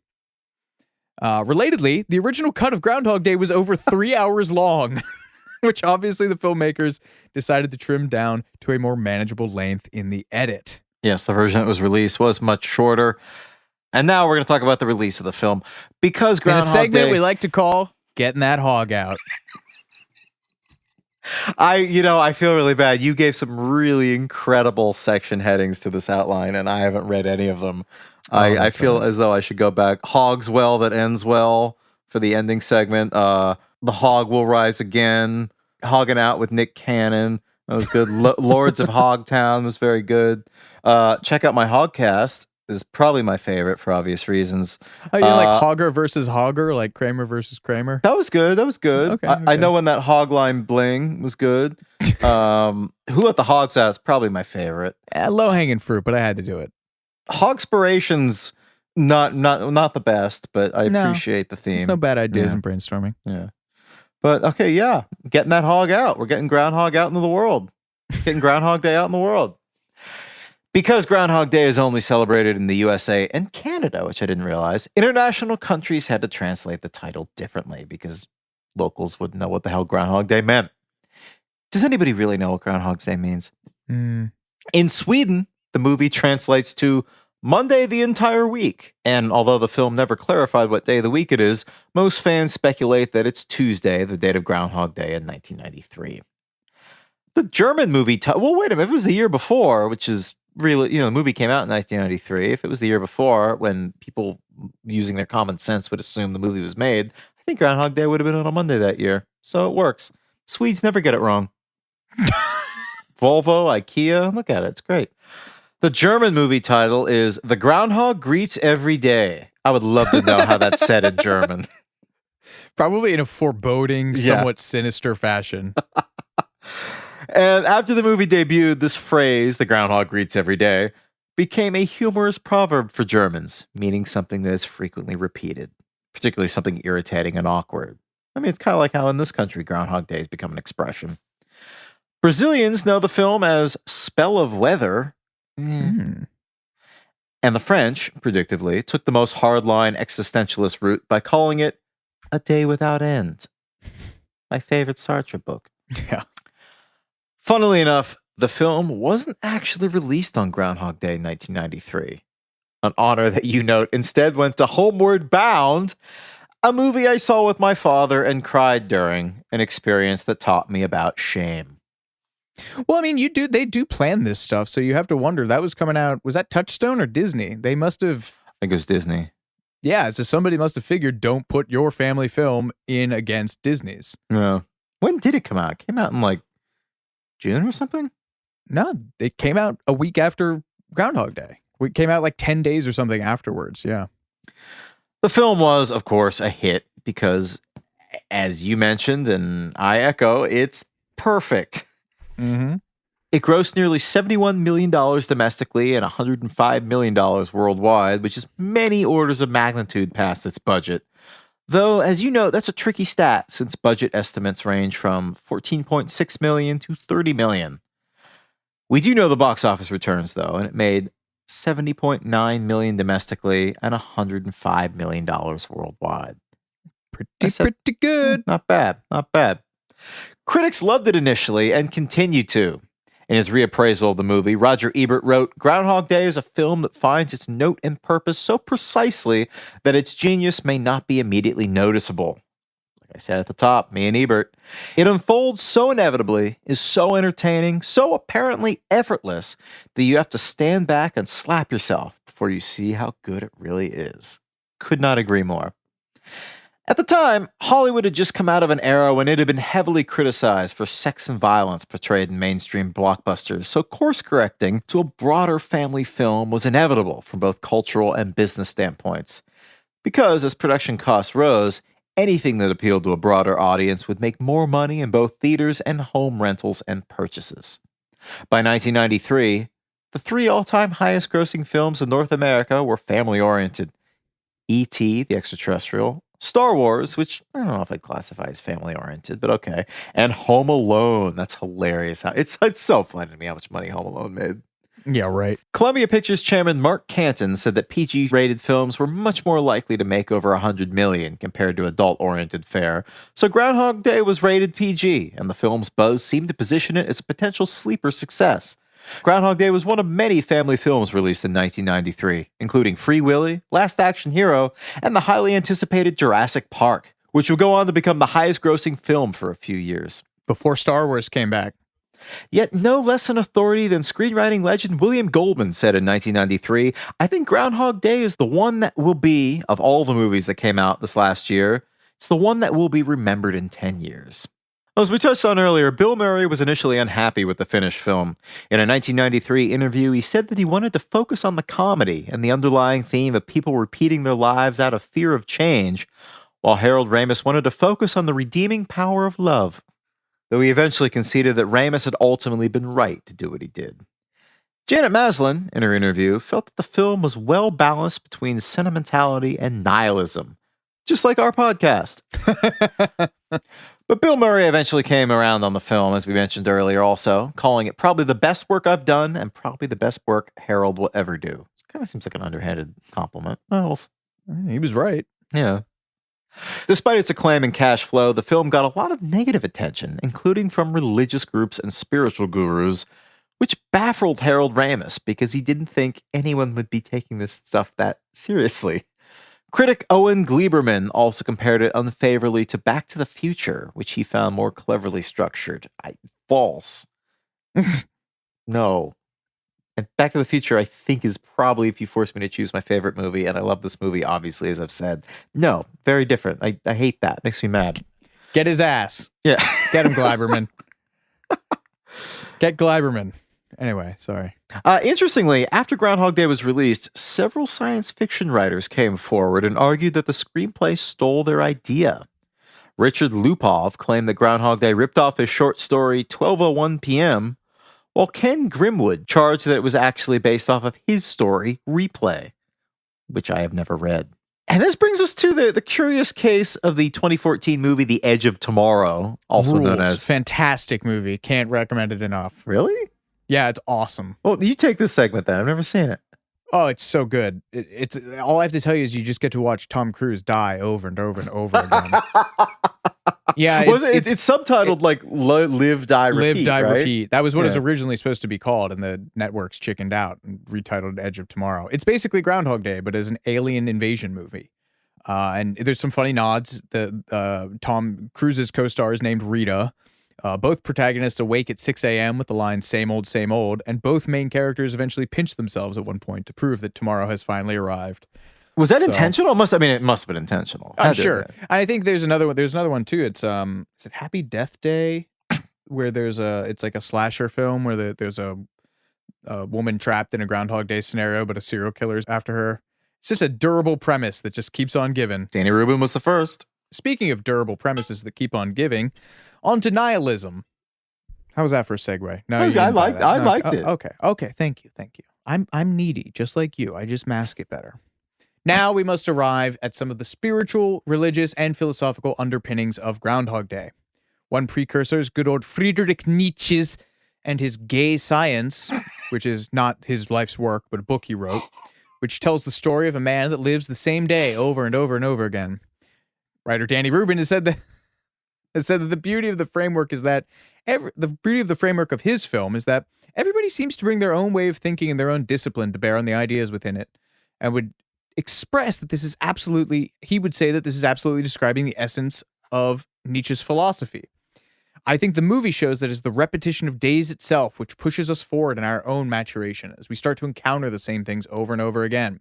Relatedly, the original cut of Groundhog Day was over 3 hours long, which obviously the filmmakers decided to trim down to a more manageable length in the edit. Yes, the version that was released was much shorter. And now we're going to talk about the release of the film. Because Groundhog Day... In a segment we like to call Getting That Hog Out. I feel really bad. You gave some really incredible section headings to this outline, and I haven't read any of them. I feel as though I should go back. Hog's Well That Ends Well for the ending segment. The Hog Will Rise Again. Hogging Out with Nick Cannon. That was good. Lords of Hogtown was very good. Check out my Hogcast. Is probably my favorite for obvious reasons. Oh, you like Hogger versus Hogger, like Kramer versus Kramer? That was good. Okay. I know when that hog line bling was good. Who Let the Hogs Out is probably my favorite. Low-hanging fruit, but I had to do it. Hogspiration's not the best, but I appreciate the theme. There's no bad ideas in brainstorming. Yeah. But okay, yeah. Getting that hog out. We're getting Groundhog out into the world. Getting Groundhog Day out in the world. Because Groundhog Day is only celebrated in the USA and Canada, which I didn't realize, international countries had to translate the title differently because locals wouldn't know what the hell Groundhog Day meant. Does anybody really know what Groundhog Day means? In Sweden, the movie translates to Monday the entire week. And although the film never clarified what day of the week it is, most fans speculate that it's Tuesday, the date of Groundhog Day in 1993. The German movie well, wait a minute. If it was the year before, which is really, the movie came out in 1993. If it was the year before, when people using their common sense would assume the movie was made, I think Groundhog Day would have been on a Monday that year. So it works. Swedes never get it wrong. Volvo, IKEA, look at it. It's great. The German movie title is The Groundhog Greets Every Day. I would love to know how that's said in German. Probably in a foreboding, somewhat sinister fashion. And after the movie debuted, this phrase, the groundhog greets every day, became a humorous proverb for Germans, meaning something that is frequently repeated, particularly something irritating and awkward. I mean, it's kind of like how in this country, Groundhog Day has become an expression. Brazilians know the film as Spell of Weather. And the French, predictably, took the most hardline existentialist route by calling it A Day Without End. My favorite Sartre book. Yeah. Funnily enough, the film wasn't actually released on Groundhog Day 1993. An honor that you note instead went to Homeward Bound, a movie I saw with my father and cried during, an experience that taught me about shame. Well, I mean, they do plan this stuff, so you have to wonder, that was coming out, was that Touchstone or Disney? They must have, I think it was Disney. yeah, so somebody must have figured, don't put your family film in against Disney's. No. When did it come out? It came out in like June or something? No, it came out a week after Groundhog Day. It came out like 10 days or something afterwards, yeah. The film was, of course, a hit because, as you mentioned, and I echo, it's perfect. Mm-hmm. It grossed nearly $71 million domestically and $105 million worldwide, which is many orders of magnitude past its budget. Though, as you know, that's a tricky stat since budget estimates range from $14.6 million to $30 million. We do know the box office returns, though, and it made $70.9 million domestically and $105 million worldwide. Pretty good. Not bad, not bad. Critics loved it initially and continue to. In his reappraisal of the movie, Roger Ebert wrote, "Groundhog Day is a film that finds its note and purpose so precisely that its genius may not be immediately noticeable." Like I said at the top, me and Ebert. "It unfolds so inevitably, is so entertaining, so apparently effortless, that you have to stand back and slap yourself before you see how good it really is." Could not agree more. At the time, Hollywood had just come out of an era when it had been heavily criticized for sex and violence portrayed in mainstream blockbusters, so course-correcting to a broader family film was inevitable from both cultural and business standpoints. Because as production costs rose, anything that appealed to a broader audience would make more money in both theaters and home rentals and purchases. By 1993, the three all-time highest-grossing films in North America were family-oriented. E.T., the Extraterrestrial, Star Wars, which I don't know if I'd classify as family-oriented, but okay, and Home Alone. That's hilarious. It's so funny to me how much money Home Alone made. Yeah, right. Columbia Pictures chairman Mark Canton said that PG-rated films were much more likely to make over $100 million compared to adult-oriented fare, so Groundhog Day was rated PG, and the film's buzz seemed to position it as a potential sleeper success. Groundhog Day was one of many family films released in 1993, including Free Willy, Last Action Hero, and the highly anticipated Jurassic Park, which would go on to become the highest-grossing film for a few years. Before Star Wars came back. Yet no less an authority than screenwriting legend William Goldman said in 1993, "I think Groundhog Day is the one that will be, of all the movies that came out this last year, it's the one that will be remembered in 10 years. As we touched on earlier, Bill Murray was initially unhappy with the finished film. In a 1993 interview, he said that he wanted to focus on the comedy and the underlying theme of people repeating their lives out of fear of change, while Harold Ramis wanted to focus on the redeeming power of love, though he eventually conceded that Ramis had ultimately been right to do what he did. Janet Maslin, in her interview, felt that the film was well balanced between sentimentality and nihilism, just like our podcast. But Bill Murray eventually came around on the film, as we mentioned earlier also, calling it probably the best work I've done and probably the best work Harold will ever do. It kind of seems like an underhanded compliment. Well, He was right. yeah. Despite its acclaim and cash flow, the film got a lot of negative attention, including from religious groups and spiritual gurus, which baffled Harold Ramis because he didn't think anyone would be taking this stuff that seriously. Critic Owen Gleiberman also compared it unfavorably to Back to the Future, which he found more cleverly structured. False. No. And Back to the Future, I think, is probably, if you force me to choose my favorite movie, and I love this movie, obviously, as I've said. No, very different. I hate that. Makes me mad. Get his ass. Yeah. Get him, Gleiberman. Get Gleiberman. Anyway, sorry. Interestingly, after Groundhog Day was released, several science fiction writers came forward and argued that the screenplay stole their idea. Richard Lupov claimed that Groundhog Day ripped off his short story 12:01 p.m., while Ken Grimwood charged that it was actually based off of his story, Replay, which I have never read. And this brings us to the curious case of the 2014 movie The Edge of Tomorrow, also known as... Fantastic movie. Can't recommend it enough. Really? Yeah, it's awesome. Well, you take this segment then. I've never seen it. Oh, it's so good. It's all I have to tell you is you just get to watch Tom Cruise die over and over and over again. Yeah, it's subtitled like Live, Die, Repeat. Live, Die, right? Repeat. That was what it was originally supposed to be called, and the networks chickened out and retitled Edge of Tomorrow. It's basically Groundhog Day, but as an alien invasion movie. And there's some funny nods. The Tom Cruise's co-star is named Rita. Both protagonists awake at 6 a.m. with the line same old, and both main characters eventually pinch themselves at one point to prove that tomorrow has finally arrived. Was that intentional? It must have been intentional. I'm sure. And I think there's another one. There's another one too. It's is it Happy Death Day, where it's like a slasher film where there's a woman trapped in a Groundhog Day scenario, but a serial killer's after her. It's just a durable premise that just keeps on giving. Danny Rubin was the first. Speaking of durable premises that keep on giving, on to nihilism. How was that for a segue? No, I liked it. Okay. Thank you. I'm needy, just like you. I just mask it better. Now we must arrive at some of the spiritual, religious, and philosophical underpinnings of Groundhog Day. One precursor is good old Friedrich Nietzsche's and his Gay Science, which is not his life's work, but a book he wrote, which tells the story of a man that lives the same day over and over and over again. Writer Danny Rubin has said that the beauty of the framework is that the beauty of the framework of his film is that everybody seems to bring their own way of thinking and their own discipline to bear on the ideas within it, and would express that he would say that this is absolutely describing the essence of Nietzsche's philosophy. I think the movie shows that it's the repetition of days itself which pushes us forward in our own maturation as we start to encounter the same things over and over again.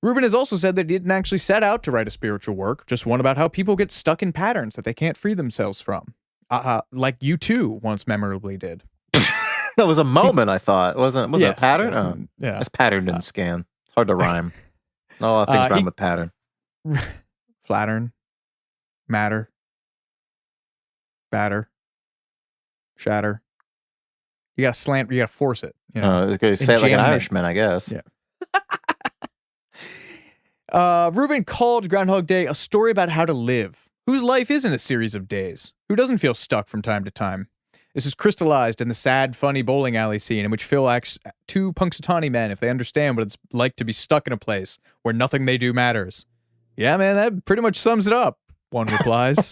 Rubin has also said that he didn't actually set out to write a spiritual work, just one about how people get stuck in patterns that they can't free themselves from. Like U2 once memorably did. That was a moment, I thought. Was it a pattern? Yes, yeah. This pattern didn't scan. It's hard to rhyme. Oh, things rhyme with pattern. Flattern. Matter. Batter. Shatter. You gotta slant, you gotta force it. You know? Say it like an Irishman, I guess. Yeah. Rubin called Groundhog Day a story about how to live, whose life isn't a series of days, who doesn't feel stuck from time to time. This is crystallized in the sad, funny bowling alley scene in which Phil asks two Punxsutawney men if they understand what it's like to be stuck in a place where nothing they do matters. Yeah, man, that pretty much sums it up, one replies.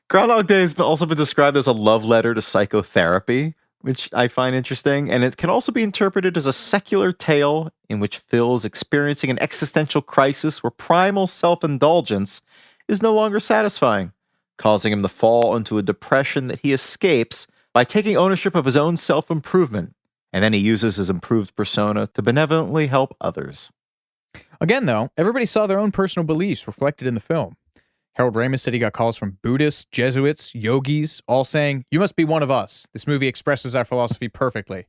Groundhog Day has also been described as a love letter to psychotherapy, which I find interesting, and it can also be interpreted as a secular tale in which Phil is experiencing an existential crisis where primal self-indulgence is no longer satisfying, causing him to fall into a depression that he escapes by taking ownership of his own self-improvement, and then he uses his improved persona to benevolently help others. Again, though, everybody saw their own personal beliefs reflected in the film. Harold Ramis said he got calls from Buddhists, Jesuits, yogis, all saying, "You must be one of us. This movie expresses our philosophy perfectly."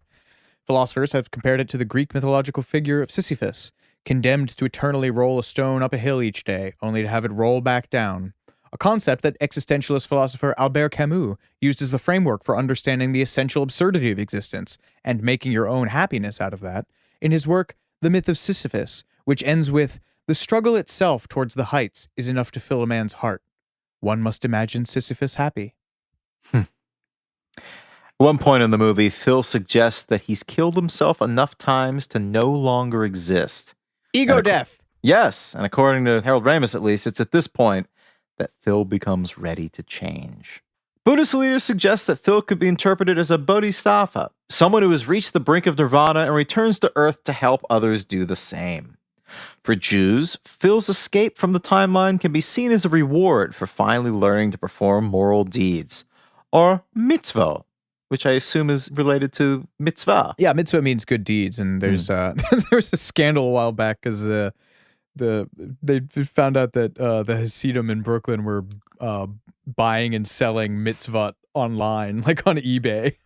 Philosophers have compared it to the Greek mythological figure of Sisyphus, condemned to eternally roll a stone up a hill each day, only to have it roll back down. A concept that existentialist philosopher Albert Camus used as the framework for understanding the essential absurdity of existence and making your own happiness out of that in his work, The Myth of Sisyphus, which ends with, "The struggle itself towards the heights is enough to fill a man's heart. One must imagine Sisyphus happy." At one point in the movie, Phil suggests that he's killed himself enough times to no longer exist. Ego death. Yes, and according to Harold Ramis, at least, it's at this point that Phil becomes ready to change. Buddhist leaders suggest that Phil could be interpreted as a bodhisattva, someone who has reached the brink of nirvana and returns to Earth to help others do the same. For Jews, Phil's escape from the timeline can be seen as a reward for finally learning to perform moral deeds, or mitzvah, which I assume is related to mitzvah. Yeah, mitzvah means good deeds, and there's there was a scandal a while back because they found out that the Hasidim in Brooklyn were buying and selling mitzvah online, like on eBay.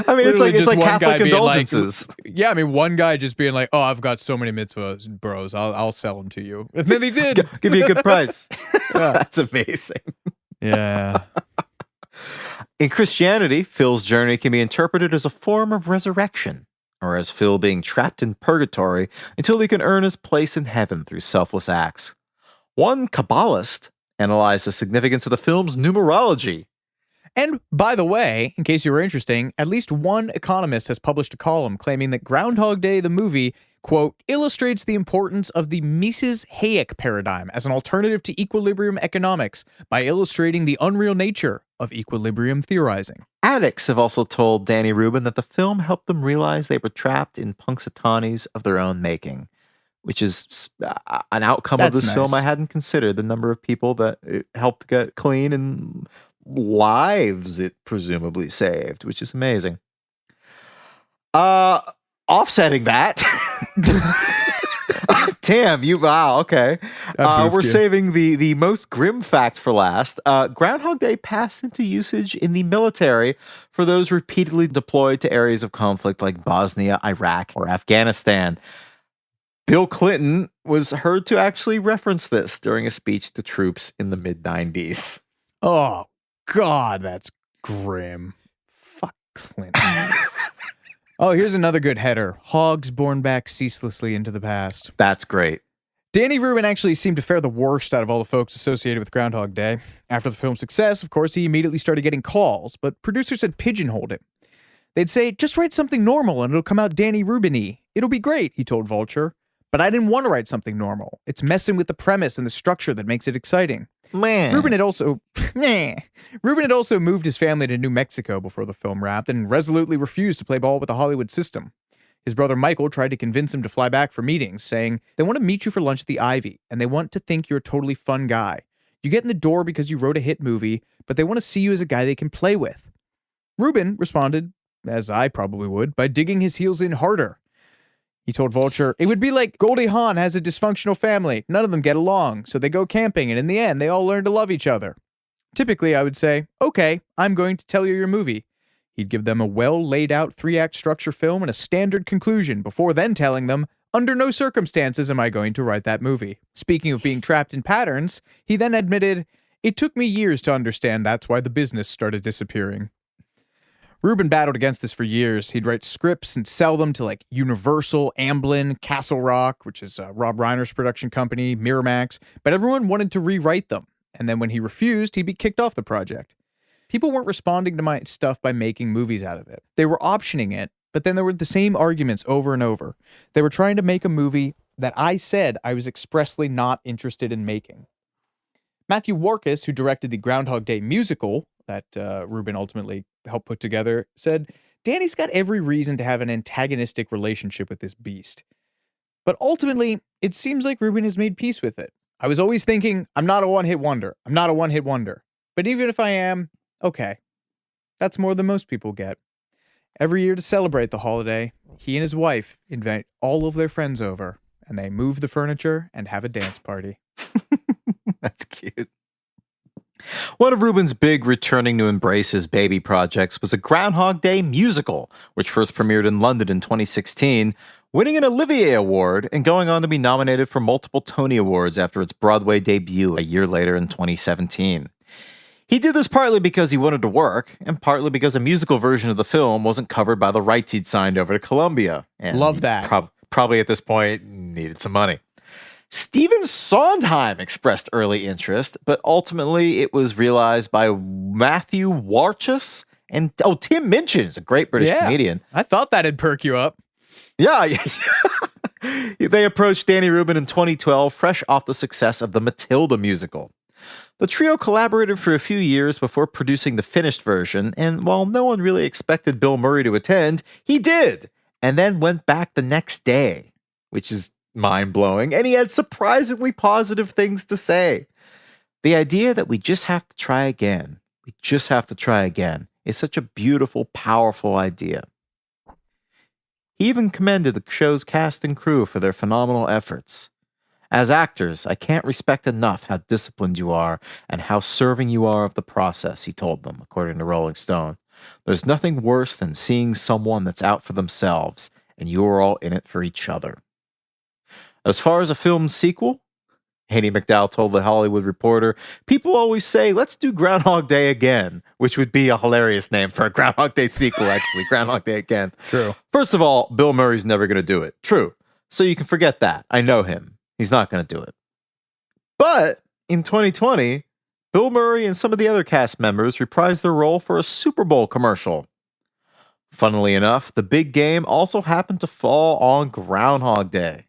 I mean, it's like Catholic indulgences. Like, I mean, one guy just being like, "Oh, I've got so many mitzvahs, bros. I'll sell them to you," and then they did. Give me a good price. Yeah. That's amazing. Yeah. In Christianity, Phil's journey can be interpreted as a form of resurrection, or as Phil being trapped in purgatory until he can earn his place in heaven through selfless acts. One Kabbalist analyzed the significance of the film's numerology. And by the way, in case you were interested, at least one economist has published a column claiming that Groundhog Day, the movie, quote, illustrates the importance of the Mises-Hayek paradigm as an alternative to equilibrium economics by illustrating the unreal nature of equilibrium theorizing. Addicts have also told Danny Rubin that the film helped them realize they were trapped in Punxsutawney's of their own making, which is an outcome of That's this film nice. I hadn't considered. The number of people that it helped get clean and lives it presumably saved, which is amazing. Offsetting that. Damn, wow, okay. We're saving the most grim fact for last. Groundhog Day passed into usage in the military for those repeatedly deployed to areas of conflict like Bosnia, Iraq, or Afghanistan. Bill Clinton was heard to actually reference this during a speech to troops in the mid-90s. Oh, God, that's grim. Fuck Clinton. Oh, here's another good header. Hogs born back ceaselessly into the past. That's great. Danny Rubin actually seemed to fare the worst out of all the folks associated with Groundhog Day. After the film's success, of course, he immediately started getting calls, but producers had pigeonholed him. They'd say, just write something normal and it'll come out Danny Rubin-y. It'll be great, he told Vulture. But I didn't want to write something normal. It's messing with the premise and the structure that makes it exciting. Rubin had also moved his family to New Mexico before the film wrapped and resolutely refused to play ball with the Hollywood system. His brother Michael tried to convince him to fly back for meetings, saying, they want to meet you for lunch at the Ivy, and they want to think you're a totally fun guy. You get in the door because you wrote a hit movie, but they want to see you as a guy they can play with. Rubin responded, as I probably would, by digging his heels in harder. He told Vulture, it would be like Goldie Hawn has a dysfunctional family. None of them get along, so they go camping, and in the end, they all learn to love each other. Typically, I would say, okay, I'm going to tell you your movie. He'd give them a well-laid-out 3-act structure film and a standard conclusion before then telling them, under no circumstances am I going to write that movie. Speaking of being trapped in patterns, he then admitted, it took me years to understand that's why the business started disappearing. Rubin battled against this for years. He'd write scripts and sell them to like Universal, Amblin, Castle Rock, which is Rob Reiner's production company, Miramax, but everyone wanted to rewrite them. And then when he refused, he'd be kicked off the project. People weren't responding to my stuff by making movies out of it. They were optioning it, but then there were the same arguments over and over. They were trying to make a movie that I said I was expressly not interested in making. Matthew Warchus, who directed the Groundhog Day musical that Rubin ultimately helped put together, said, Danny's got every reason to have an antagonistic relationship with this beast. But ultimately, it seems like Rubin has made peace with it. I was always thinking, I'm not a one-hit wonder. I'm not a one-hit wonder. But even if I am, okay. That's more than most people get. Every year to celebrate the holiday, he and his wife invite all of their friends over, and they move the furniture and have a dance party. That's cute. One of Rubin's big returning to embrace his baby projects was a Groundhog Day musical, which first premiered in London in 2016, winning an Olivier Award and going on to be nominated for multiple Tony Awards after its Broadway debut a year later in 2017. He did this partly because he wanted to work, and partly because a musical version of the film wasn't covered by the rights he'd signed over to Columbia. And Love that. Probably at this point needed some money. Stephen Sondheim expressed early interest, but ultimately it was realized by Matthew Warchus and Tim Minchin is a great British comedian. I thought that'd perk you up. Yeah. They approached Danny Rubin in 2012, fresh off the success of the Matilda musical. The trio collaborated for a few years before producing the finished version, and while no one really expected Bill Murray to attend, he did, and then went back the next day, which is mind-blowing, and he had surprisingly positive things to say. The idea that we just have to try again, is such a beautiful, powerful idea. He even commended the show's cast and crew for their phenomenal efforts. As actors, I can't respect enough how disciplined you are and how serving you are of the process, he told them, according to Rolling Stone. There's nothing worse than seeing someone that's out for themselves, and you're all in it for each other. As far as a film sequel, Haney McDowell told The Hollywood Reporter, people always say, let's do Groundhog Day again, which would be a hilarious name for a Groundhog Day sequel, actually. Groundhog Day again. True. First of all, Bill Murray's never going to do it. True. So you can forget that. I know him. He's not going to do it. But in 2020, Bill Murray and some of the other cast members reprised their role for a Super Bowl commercial. Funnily enough, the big game also happened to fall on Groundhog Day.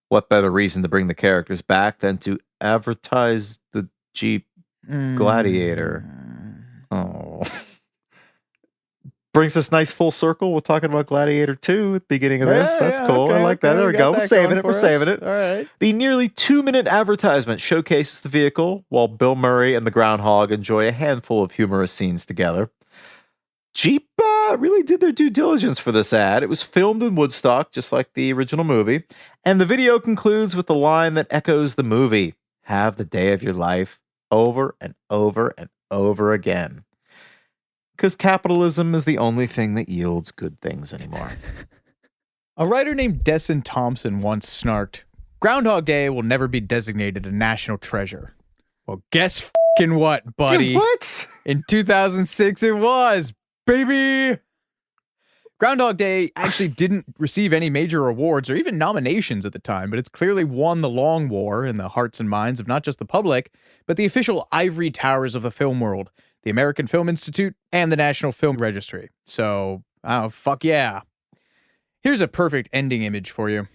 What better reason to bring the characters back than to advertise the Jeep Gladiator? Oh. brings us nice full circle. We're talking about Gladiator 2 at the beginning of this. That's cool. I like that. There we go. We're saving it. All right. The nearly 2-minute advertisement showcases the vehicle while Bill Murray and the Groundhog enjoy a handful of humorous scenes together. Jeep really did their due diligence for this ad. It was filmed in Woodstock, just like the original movie. And the video concludes with the line that echoes the movie. Have the day of your life over and over and over again. Because capitalism is the only thing that yields good things anymore. A writer named Desson Thompson once snarked, "Groundhog Day will never be designated a national treasure." Well, guess f***ing what, buddy? Dude, what? In 2006, it was, baby! Groundhog Day actually didn't receive any major awards or even nominations at the time, but it's clearly won the long war in the hearts and minds of not just the public, but the official ivory towers of the film world, the American Film Institute, and the National Film Registry. So, oh, fuck yeah. Here's a perfect ending image for you.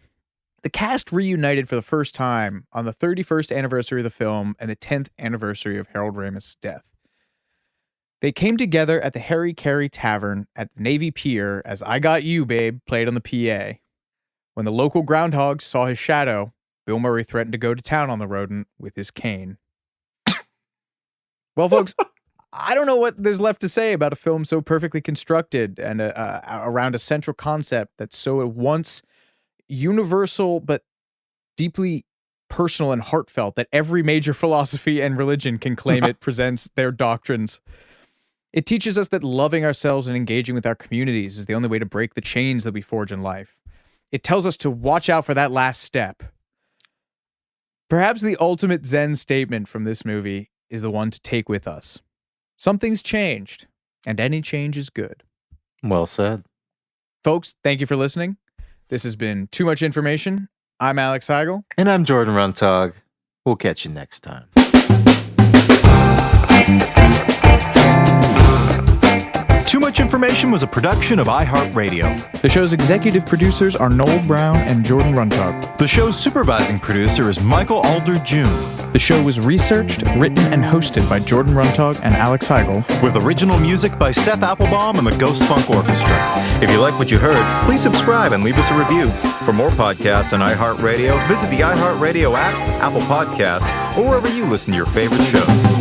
The cast reunited for the first time on the 31st anniversary of the film and the 10th anniversary of Harold Ramis' death. They came together at the Harry Carey Tavern at the Navy Pier as I Got You, Babe played on the PA. When the local groundhog saw his shadow, Bill Murray threatened to go to town on the rodent with his cane. Well, folks, I don't know what there's left to say about a film so perfectly constructed and around a central concept that's so at once universal but deeply personal and heartfelt that every major philosophy and religion can claim it presents their doctrines. It teaches us that loving ourselves and engaging with our communities is the only way to break the chains that we forge in life. It tells us to watch out for that last step. Perhaps the ultimate Zen statement from this movie is the one to take with us. Something's changed, and any change is good. Well said. Folks, thank you for listening. This has been Too Much Information. I'm Alex Heigl. And I'm Jordan Runtagh. We'll catch you next time. Too Much Information was a production of iHeartRadio. The show's executive producers are Noel Brown and Jordan Runtagh. The show's supervising producer is Michael Alder June. The show was researched, written, and hosted by Jordan Runtagh and Alex Heigl. With original music by Seth Applebaum and the Ghost Funk Orchestra. If you like what you heard, please subscribe and leave us a review. For more podcasts on iHeartRadio, visit the iHeartRadio app, Apple Podcasts, or wherever you listen to your favorite shows.